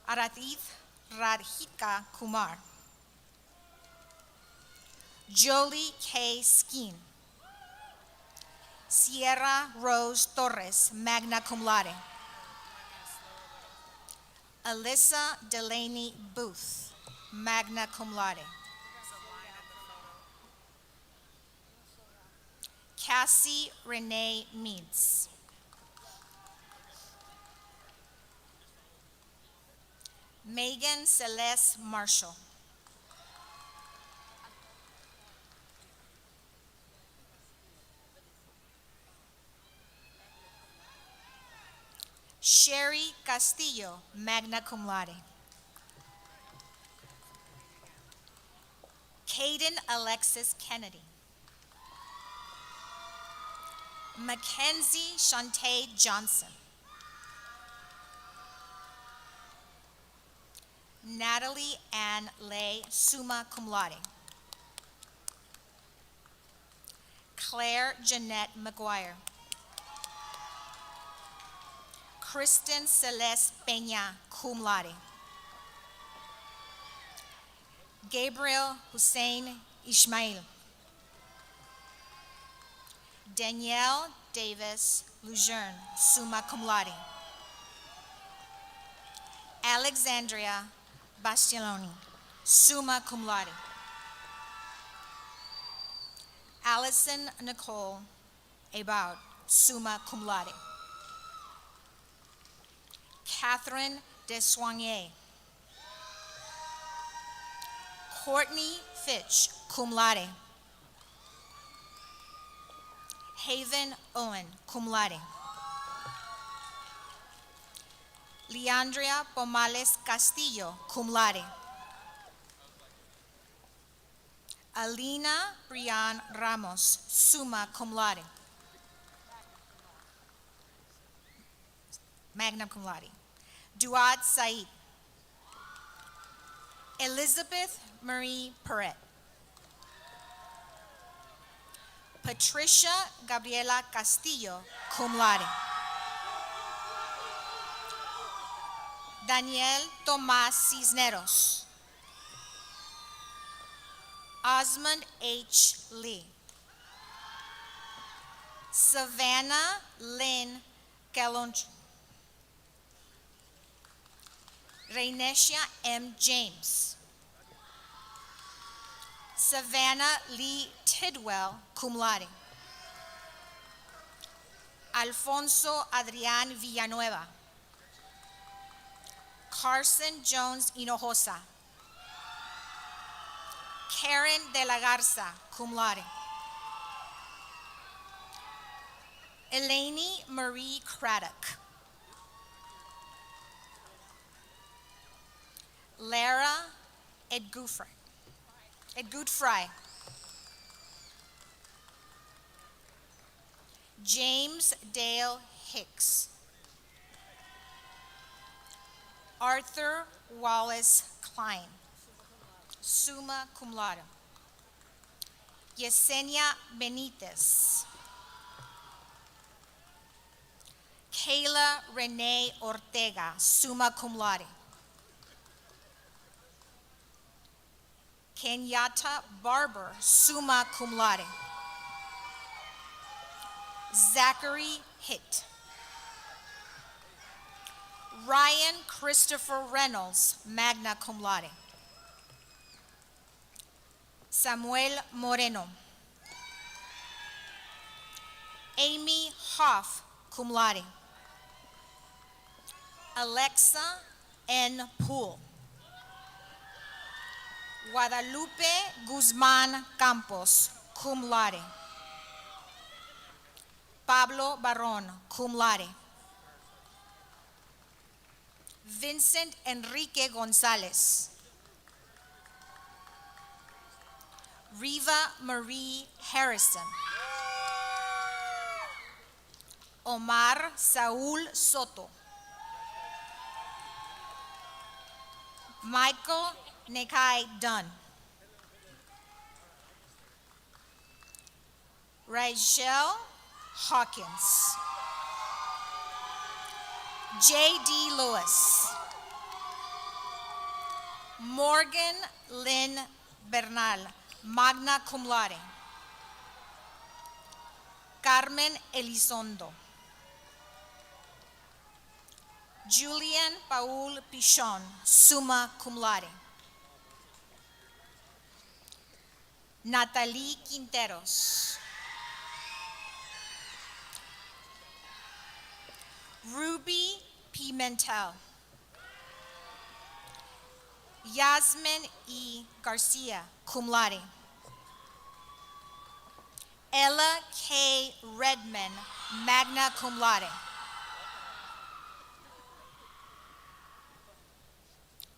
S11: Aradith Radhika Kumar. Jolie K. Skeen. Sierra Rose Torres, magna cum laude. Alyssa Delaney Booth, magna cum laude. Cassie Renee Meads. Megan Celeste Marshall. Sherry Castillo, magna cum laude. Hayden Alexis Kennedy. Mackenzie Shantae Johnson. Natalie Ann Lay, summa cum laude. Claire Jeanette McGuire. Kristen Celeste Peña, cum laude. Gabriel Hussein Ismail. Danielle Davis Lujerne, summa cum laude. Alexandria Bastianoni, summa cum laude. Allison Nicole Ebaud, summa cum laude. Catherine Dessoignier. Courtney Fitch, cum laude. Haven Owen, cum laude. Leandria Pomales Castillo, cum laude. Alina Brian Ramos, summa cum laude. Magna cum laude. Duad Said. Elizabeth Marie Perret. Patricia Gabriela Castillo, cum laude. Daniel Tomás Cisneros. Osmond H. Lee. Savannah Lynn Caloncho. Rainesia M. James. Savannah Lee Tidwell, cum laude. Alfonso Adrián Villanueva. Carson Jones Hinojosa. Karen de la Garza, cum laude. Eleni Marie Craddock. Lara Edgutfrey. James Dale Hicks. Arthur Wallace Klein, summa cum laude. Yesenia Benitez. Kayla Renee Ortega, summa cum laude. Kenyatta Barber, summa cum laude. Zachary Hitt. Ryan Christopher Reynolds, magna cum laude. Samuel Moreno. Amy Hoff, cum laude. Alexa N. Poole. Guadalupe Guzman Campos, cum laude. Pablo Barron, cum laude. Vincent Enrique Gonzalez. Riva Marie Harrison. Omar Saúl Soto. Michael Nekai Dunn. Rachel Hawkins. J.D. Lewis. Morgan Lynn Bernal, magna cum laude. Carmen Elizondo. Julian Paul Pichon, summa cum laude. Natalie Quinteros. Ruby Pimentel. Yasmin E. Garcia, cum laude. Ella K. Redman, magna cum laude.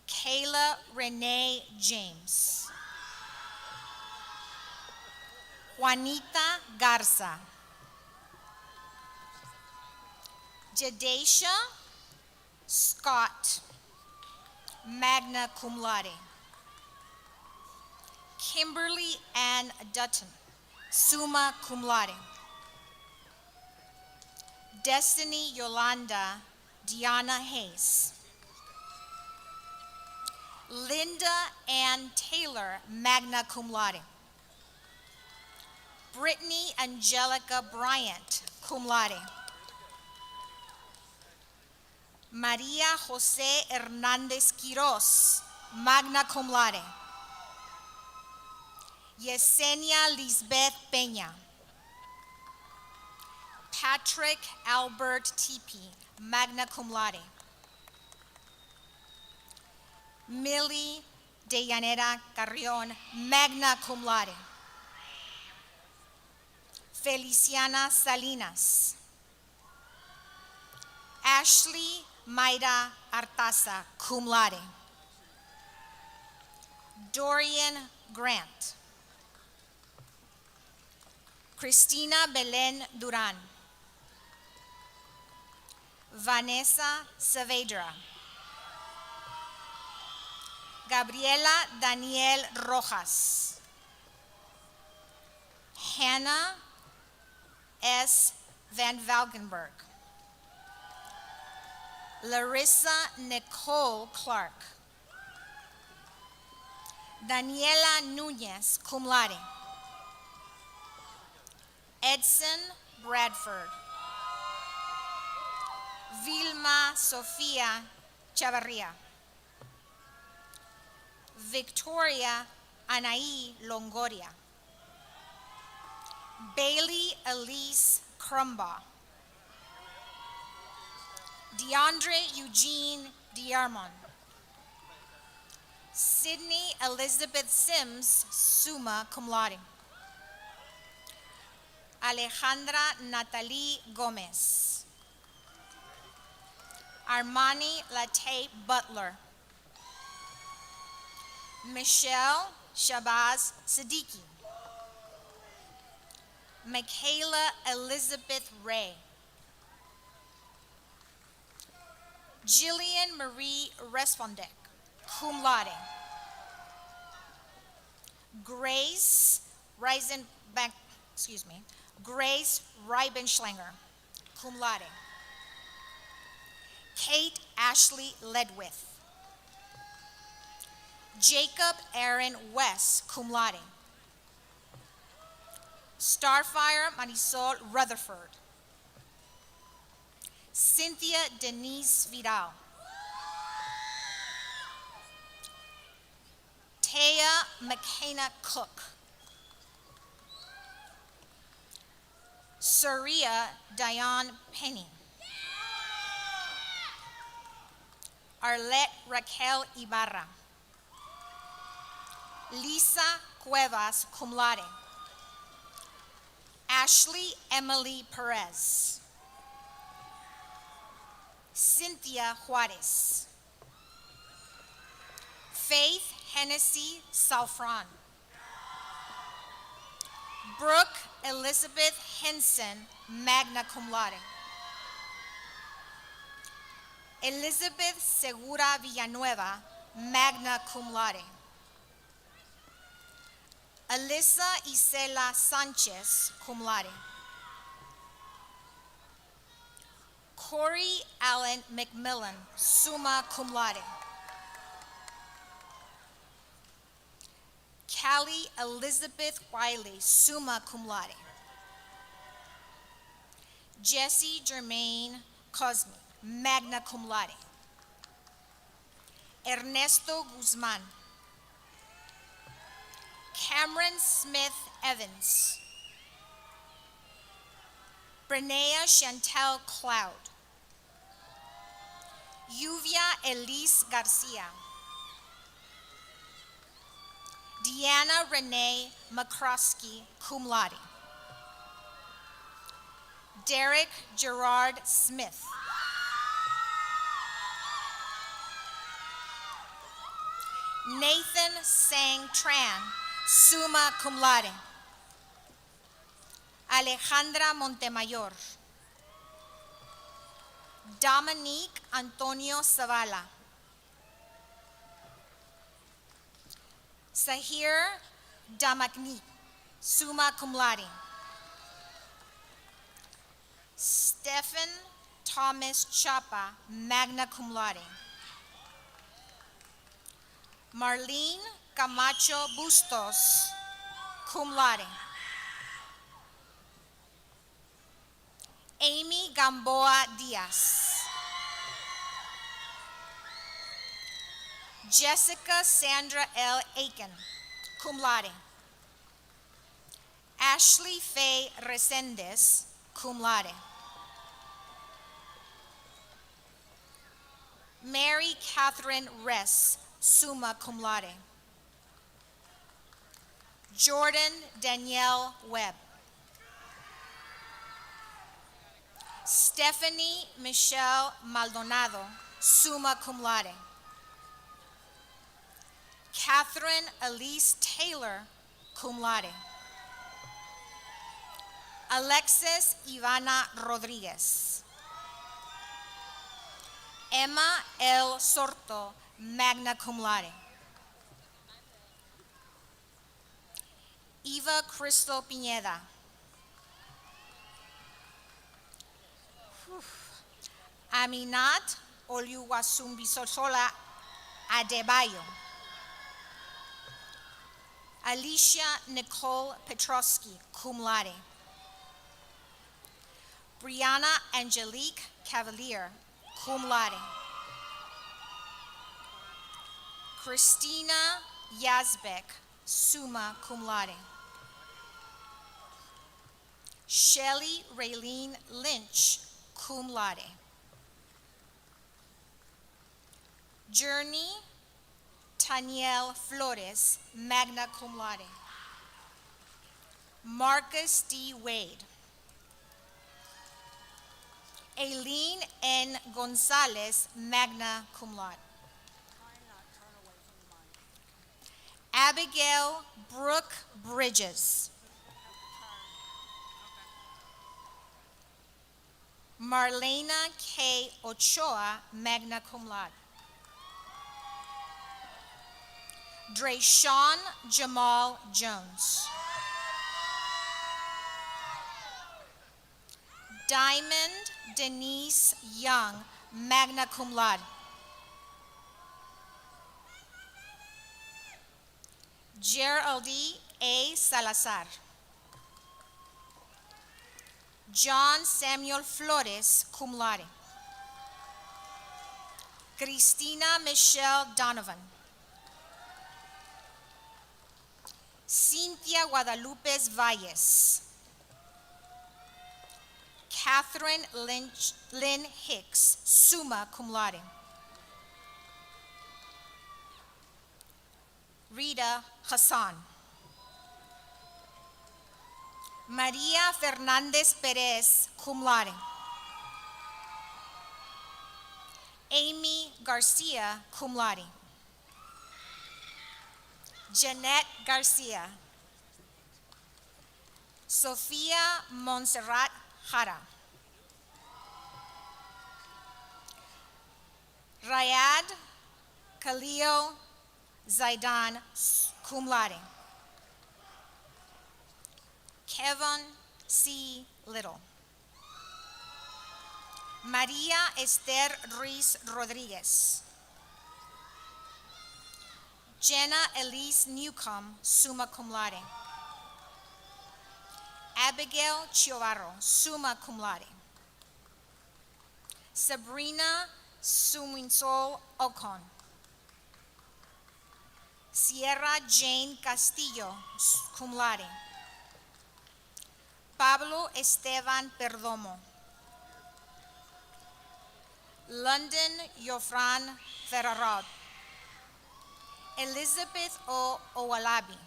S11: Kayla Renee James. Juanita Garza. Jadacia Scott, magna cum laude. Kimberly Ann Dutton, summa cum laude. Destiny Yolanda Diana Hayes. Linda Ann Taylor, magna cum laude. Brittany Angelica Bryant, cum laude. Maria Jose Hernandez Quiroz, magna cum laude. Yesenia Lisbeth Peña. Patrick Albert Tipi, magna cum laude. Millie Deyanira Carrion, magna cum laude. Feliciana Salinas. Ashley Maida Artaza, cum laude. Dorian Grant. Cristina Belen Duran. Vanessa Saavedra. Gabriela Daniel Rojas. Hannah S. Van Valkenburg. Larissa Nicole Clark. Daniela Nunez, cum laude. Edson Bradford. Vilma Sofia Chavarria. Victoria Anaí Longoria. Bailey Elise Crumbaugh. DeAndre Eugene Diarmon. Sydney Elizabeth Sims, summa cum laude. Alejandra Natalie Gomez. Armani Latae Butler. Michelle Shabazz Siddiqui. Michaela Elizabeth Ray. Jillian Marie Respondek, cum laude. Grace Grace Reibenschlanger, cum laude. Kate Ashley Ledwith. Jacob Aaron West, cum laude. Starfire Marisol Rutherford. Cynthia Denise Vidal. Taya McKenna Cook. Surya Diane Penny. Arlette Raquel Ibarra. Lisa Cuevas, cum laude. Ashley Emily Perez. Cynthia Juarez. Faith Hennessy Salfran. Brooke Elizabeth Henson, magna cum laude. Elizabeth Segura Villanueva, magna cum laude. Alyssa Isela Sanchez, cum laude. Corey Allen McMillan, summa cum laude. Callie Elizabeth Wiley, summa cum laude. Jesse Germain Cosme, magna cum laude. Ernesto Guzman. Cameron Smith Evans. Brenea Chantel Cloud. Yuvia Elise Garcia. Deanna Renee McCroskey, cum laude. Derek Gerard Smith. Nathan Sang Tran, summa cum laude. Alejandra Montemayor. Dominique Antonio Zavala. Sahir Damagni, summa cum laude. Stephen Thomas Chapa, magna cum laude. Marlene Camacho Bustos, cum laude. Amy Gamboa Diaz. Jessica Sandra L. Aiken, cum laude. Ashley Faye Resendez, cum laude. Mary Catherine Ress, summa cum laude. Jordan Danielle Webb. Stephanie Michelle Maldonado, summa cum laude. Catherine Elise Taylor, cum laude. Alexis Ivana Rodriguez. Emma L. Sorto, magna cum laude. Eva Crystal Pineda. Aminat Oluwasumbisosola Adebayo. Alicia Nicole Petrosky, cum laude. Brianna Angelique Cavalier, cum laude. Christina Yazbek, summa cum laude. Shelley Raylene Lynch, cum laude. Journey Taniel Flores, magna cum laude. Marcus D. Wade. Aileen N. Gonzalez, magna cum laude. Abigail Brooke Bridges. Marlena K. Ochoa, magna cum laude. Drayshawn Jamal Jones. Diamond Denise Young, magna cum laude. Geraldine A. Salazar. John Samuel Flores, cum laude. Cristina Michelle Donovan. Cynthia Guadalupe Valles. Catherine Lynn Hicks, summa cum laude. Rita Hassan. Maria Fernandez Perez, cum laude. Amy Garcia, cum laude. Jeanette Garcia. Sofia Montserrat Jara. Rayad Khalil Zaidan, cum laude. Kevin C. Little. Maria Esther Ruiz Rodriguez. Jenna Elise Newcomb, summa cum laude. Abigail Chiovarro, summa cum laude. Sabrina Suminsol Ocon. Sierra Jane Castillo, cum laude. Pablo Esteban Perdomo. London Yofran Ferrarod. Elizabeth O. Owalabi.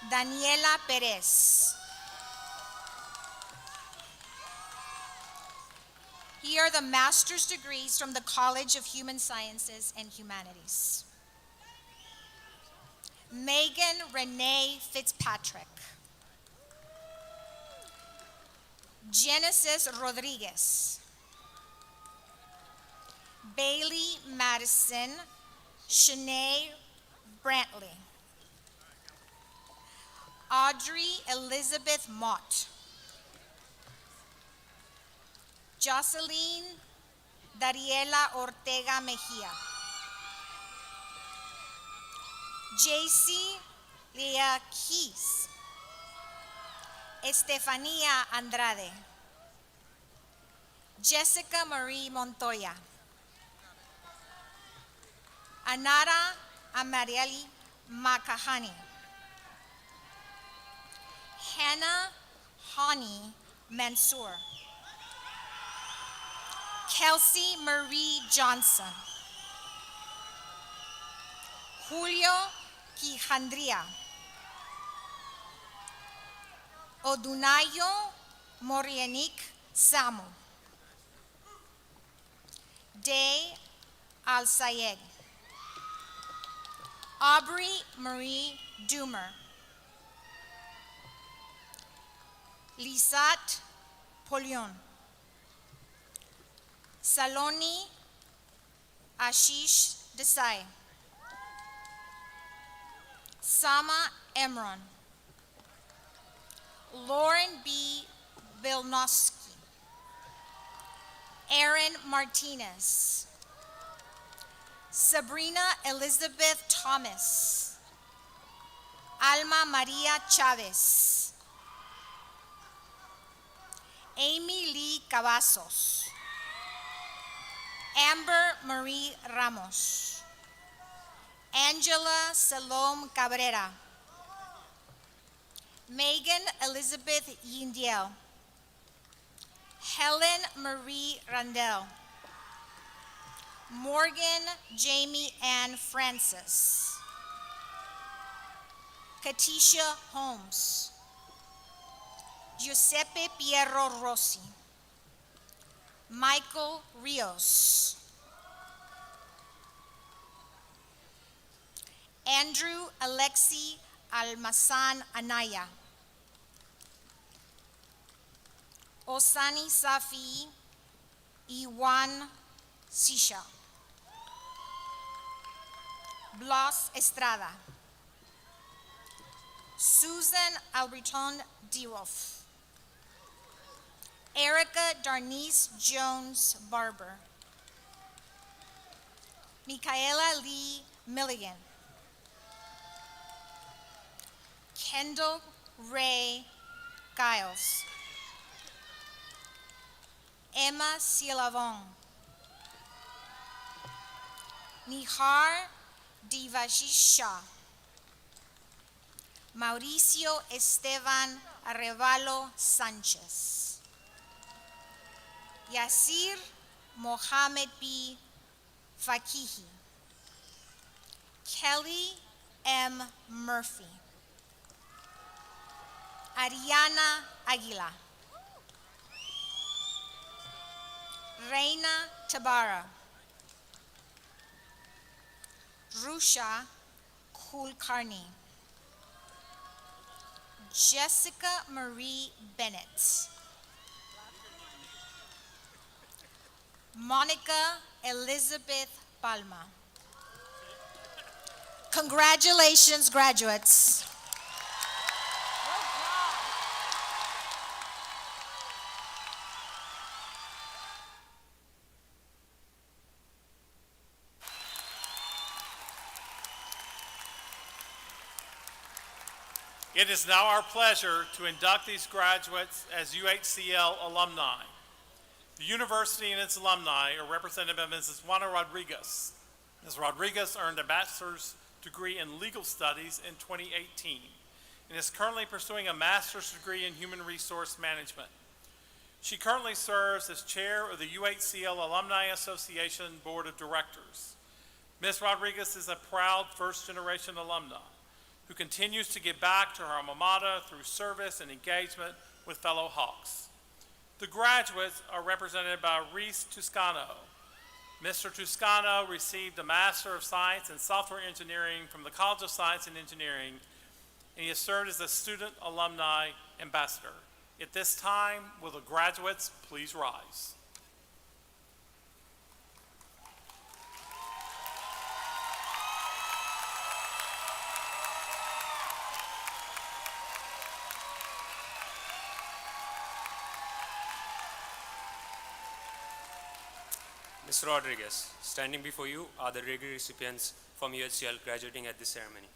S11: Daniela Perez. Here are the master's degrees from the College of Human Sciences and Humanities. Megan Renee Fitzpatrick. Genesis Rodriguez, Bailey Madison, Shanae Brantley, Audrey Elizabeth Mott, Jocelyn Dariela Ortega Mejia, JC Lea Keys, Estefania Andrade, Jessica Marie Montoya, Anara Amarieli Makahani, Hannah Hani Mansour, Kelsey Marie Johnson, Julio Quijandria, Odunayo Morianic Samu, Day Al-Sayed, Aubrey Marie Doomer, Lisat Polion, Saloni Ashish Desai, Sama Emron, Lauren B. Vilnosky, Aaron Martinez, Sabrina Elizabeth Thomas, Alma Maria Chavez, Amy Lee Cavazos, Amber Marie Ramos, Angela Salome Cabrera, Megan Elizabeth Yindiel, Helen Marie Randell, Morgan Jamie Ann Francis, Katisha Holmes, Giuseppe Piero Rossi, Michael Rios, Andrew Alexi Almazan Anaya, Osani Safi Iwan Sisha, Blas Estrada, Susan Alberton Diwoff, Erica Darnice Jones Barber, Michaela Lee Milligan, Kendall Ray Giles, Emma Silavong, Nihar Divashisha, Mauricio Esteban Arevalo Sanchez, Yasir Mohamed B. Fakihi, Kelly M. Murphy, Ariana Aguila, Reina Tabara, Rusha Kulkarni, Jessica Marie Bennett, Monica Elizabeth Palma. Congratulations, graduates.
S3: It is now our pleasure to induct these graduates as UHCL alumni. The university and its alumni are represented by Mrs. Juana Rodriguez. Ms. Rodriguez earned a bachelor's degree in legal studies in 2018 and is currently pursuing a master's degree in human resource management. She currently serves as chair of the UHCL Alumni Association Board of Directors. Ms. Rodriguez is a proud first-generation alumna who continues to give back to her alma mater through service and engagement with fellow Hawks. The graduates are represented by Reese Toscano. Mr. Toscano received a Master of Science in Software Engineering from the College of Science and Engineering, and he has served as a Student Alumni Ambassador. At this time, will the graduates please rise?
S12: Mr. Rodriguez, standing before you are the degree recipients from UHCL graduating at this ceremony.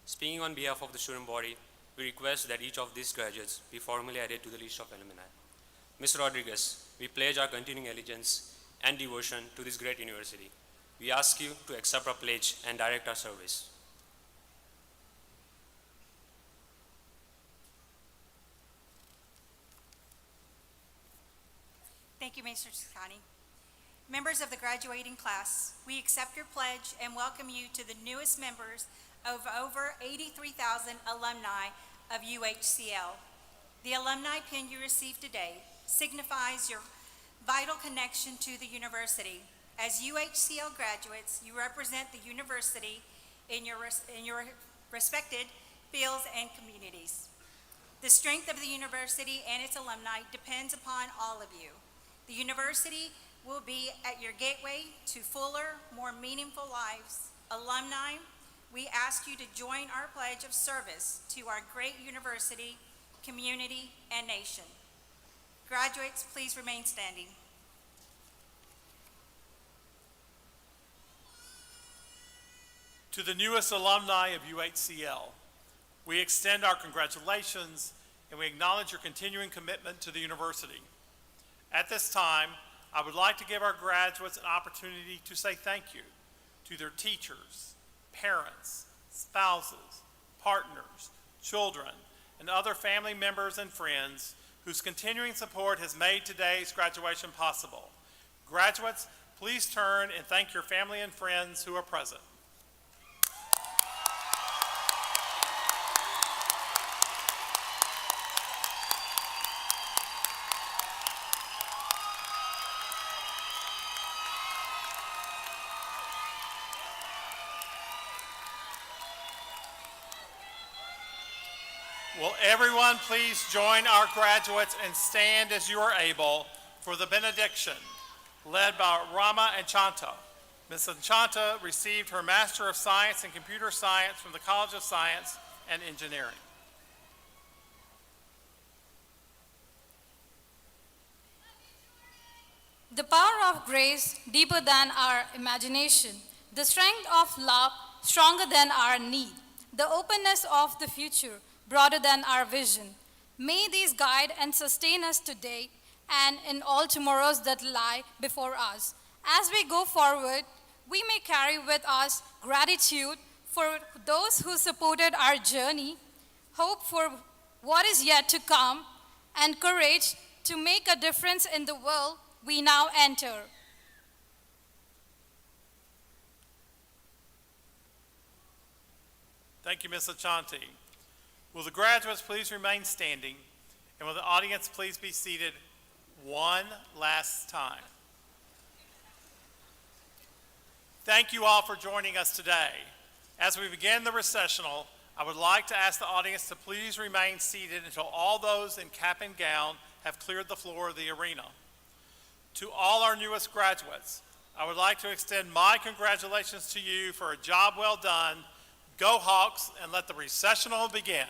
S12: Speaking on behalf of the student body, we request that each of these graduates be formally added to the list of alumni. Mr. Rodriguez, we pledge our continuing allegiance and devotion to this great university. We ask you to accept our pledge and direct our service.
S13: Thank you, Mr. Scotty. Members of the graduating class, we accept your pledge and welcome you to the newest members of over 83,000 alumni of UHCL. The alumni pin you received today signifies your vital connection to the university. As UHCL graduates, you represent the university in your respected fields and communities. The strength of the university and its alumni depends upon all of you. The university will be at your gateway to fuller, more meaningful lives. Alumni, we ask you to join our pledge of service to our great university, community, and nation. Graduates, please remain standing.
S3: To the newest alumni of UHCL, we extend our congratulations and we acknowledge your continuing commitment to the university. At this time, I would like to give our graduates an opportunity to say thank you to their teachers, parents, spouses, partners, children, and other family members and friends whose continuing support has made today's graduation possible. Graduates, please turn and thank your family and friends who are present. Will everyone please join our graduates and stand as you are able for the benediction, led by Rama Enchanta. Ms. Enchanta received her Master of Science in Computer Science from the College of Science and Engineering.
S14: The power of grace deeper than our imagination, the strength of love stronger than our need, the openness of the future broader than our vision. May these guide and sustain us today and in all tomorrows that lie before us. As we go forward, we may carry with us gratitude for those who supported our journey, hope for what is yet to come, and courage to make a difference in the world we now enter.
S3: Thank you, Ms. Achanti. Will the graduates please remain standing, and will the audience please be seated one last time? Thank you all for joining us today. As we begin the recessional, I would like to ask the audience to please remain seated until all those in cap and gown have cleared the floor of the arena. To all our newest graduates, I would like to extend my congratulations to you for a job well done. Go Hawks, and let the recessional begin.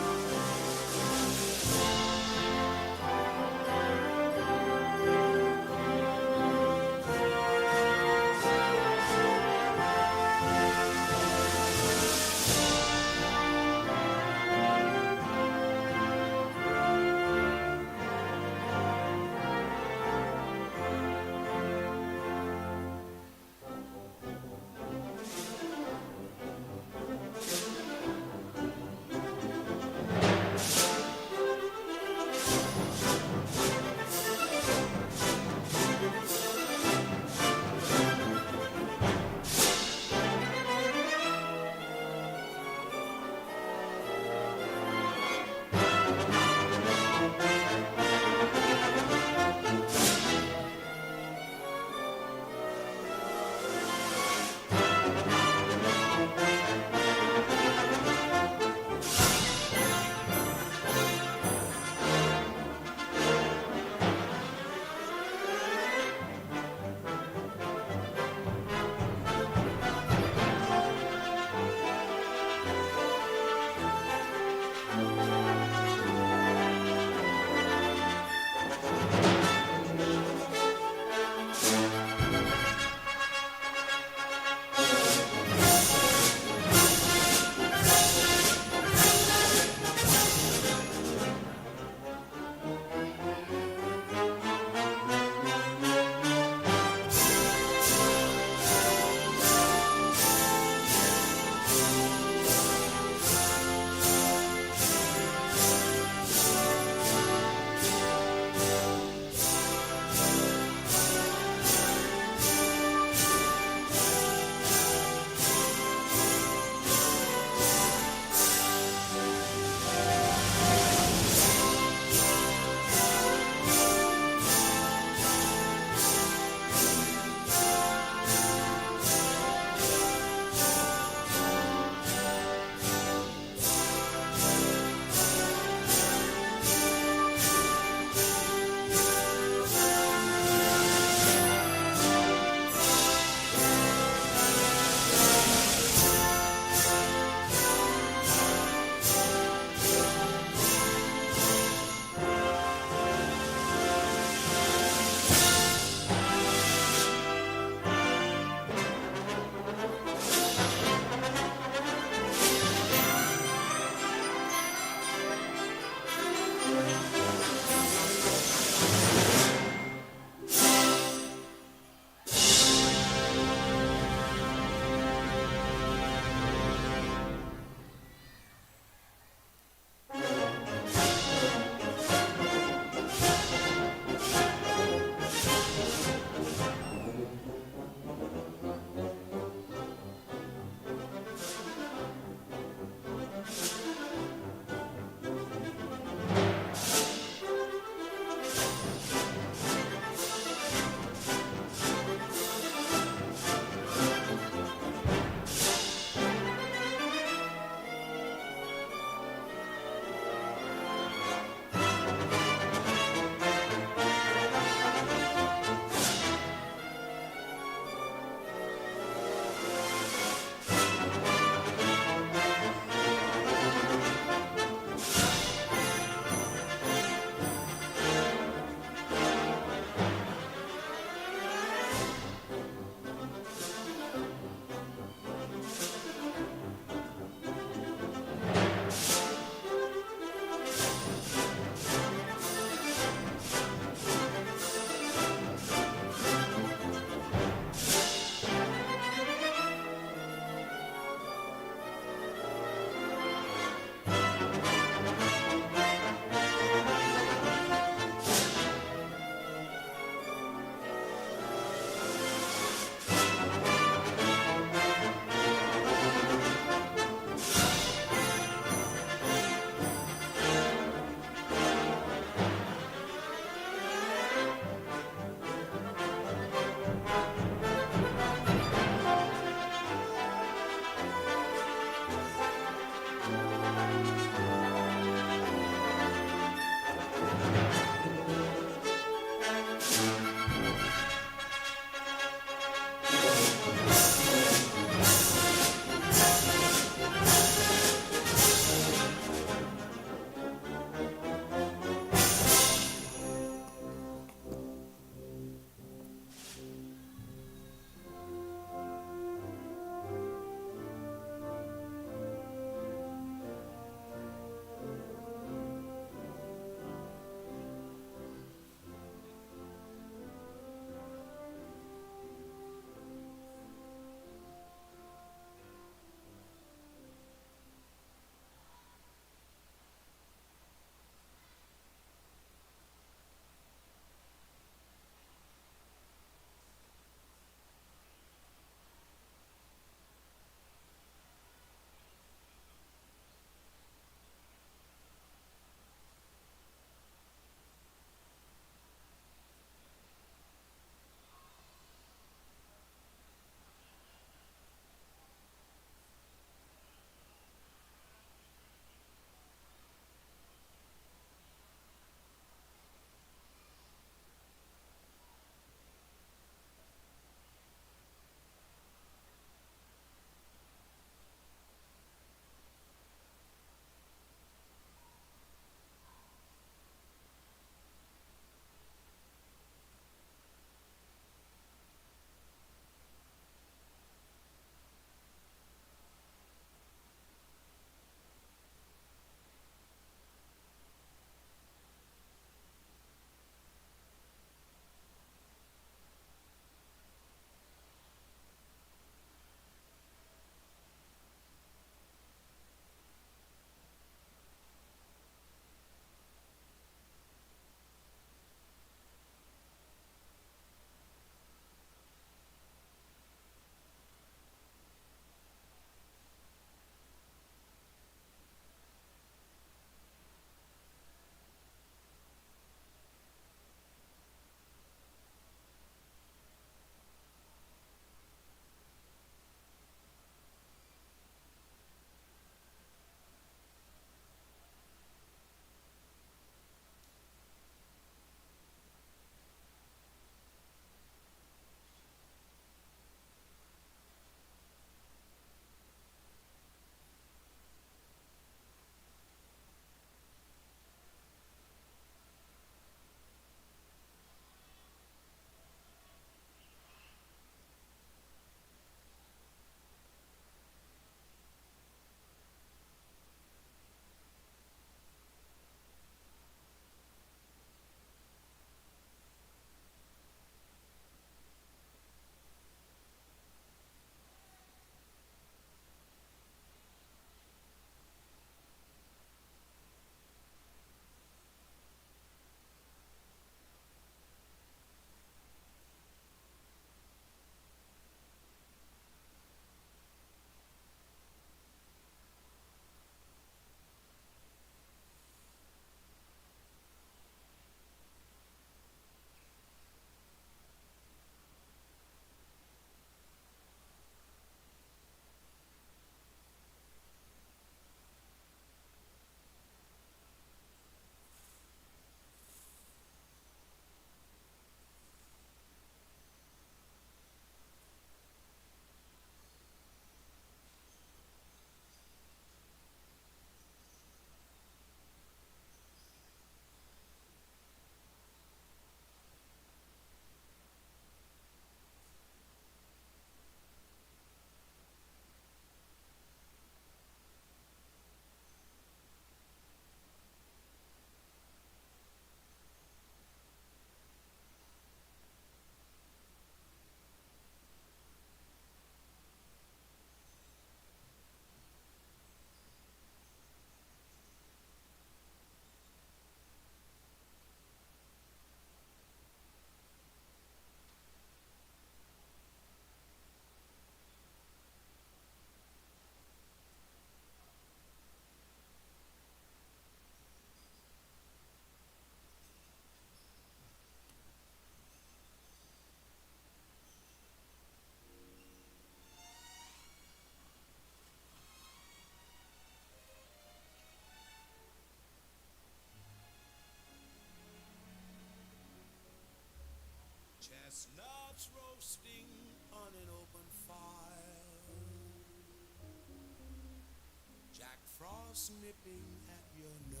S15: frost nipping at your nose.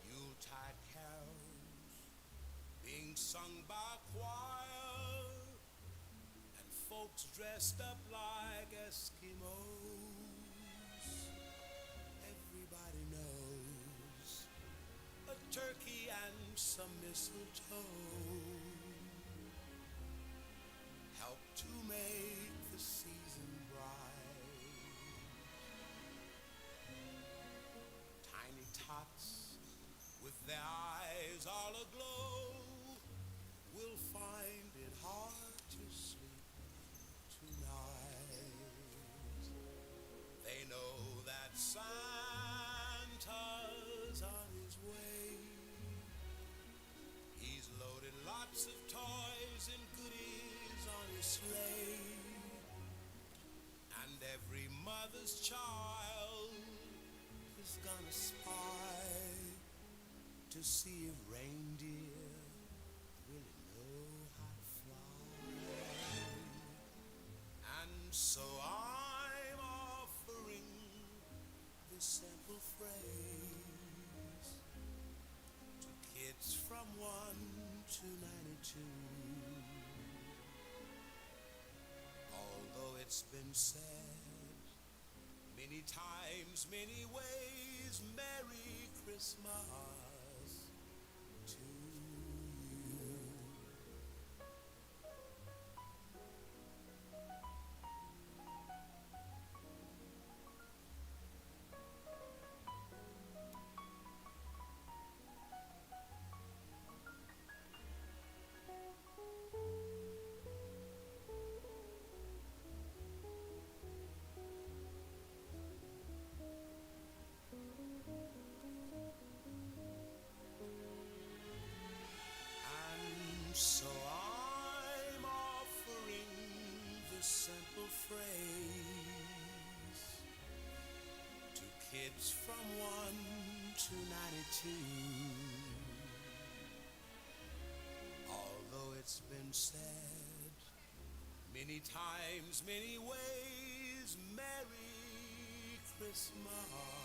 S15: Yuletide carols being sung by a choir, and folks dressed up like Eskimos. Everybody knows a turkey and some mistletoe help to make the season bright. Tiny tots with their eyes all aglow will find it hard to sleep tonight. They know that Santa's on his way. He's loaded lots of toys and goodies on his sleigh, and every mother's child is gonna spy to see if reindeer really know how to fly. And so I'm offering this simple phrase to kids from 1 to 92. Although it's been said many times, many ways, Merry Christmas to you. And so I'm offering this simple phrase to kids from 1 to 92. Although it's been said many times, many ways, Merry Christmas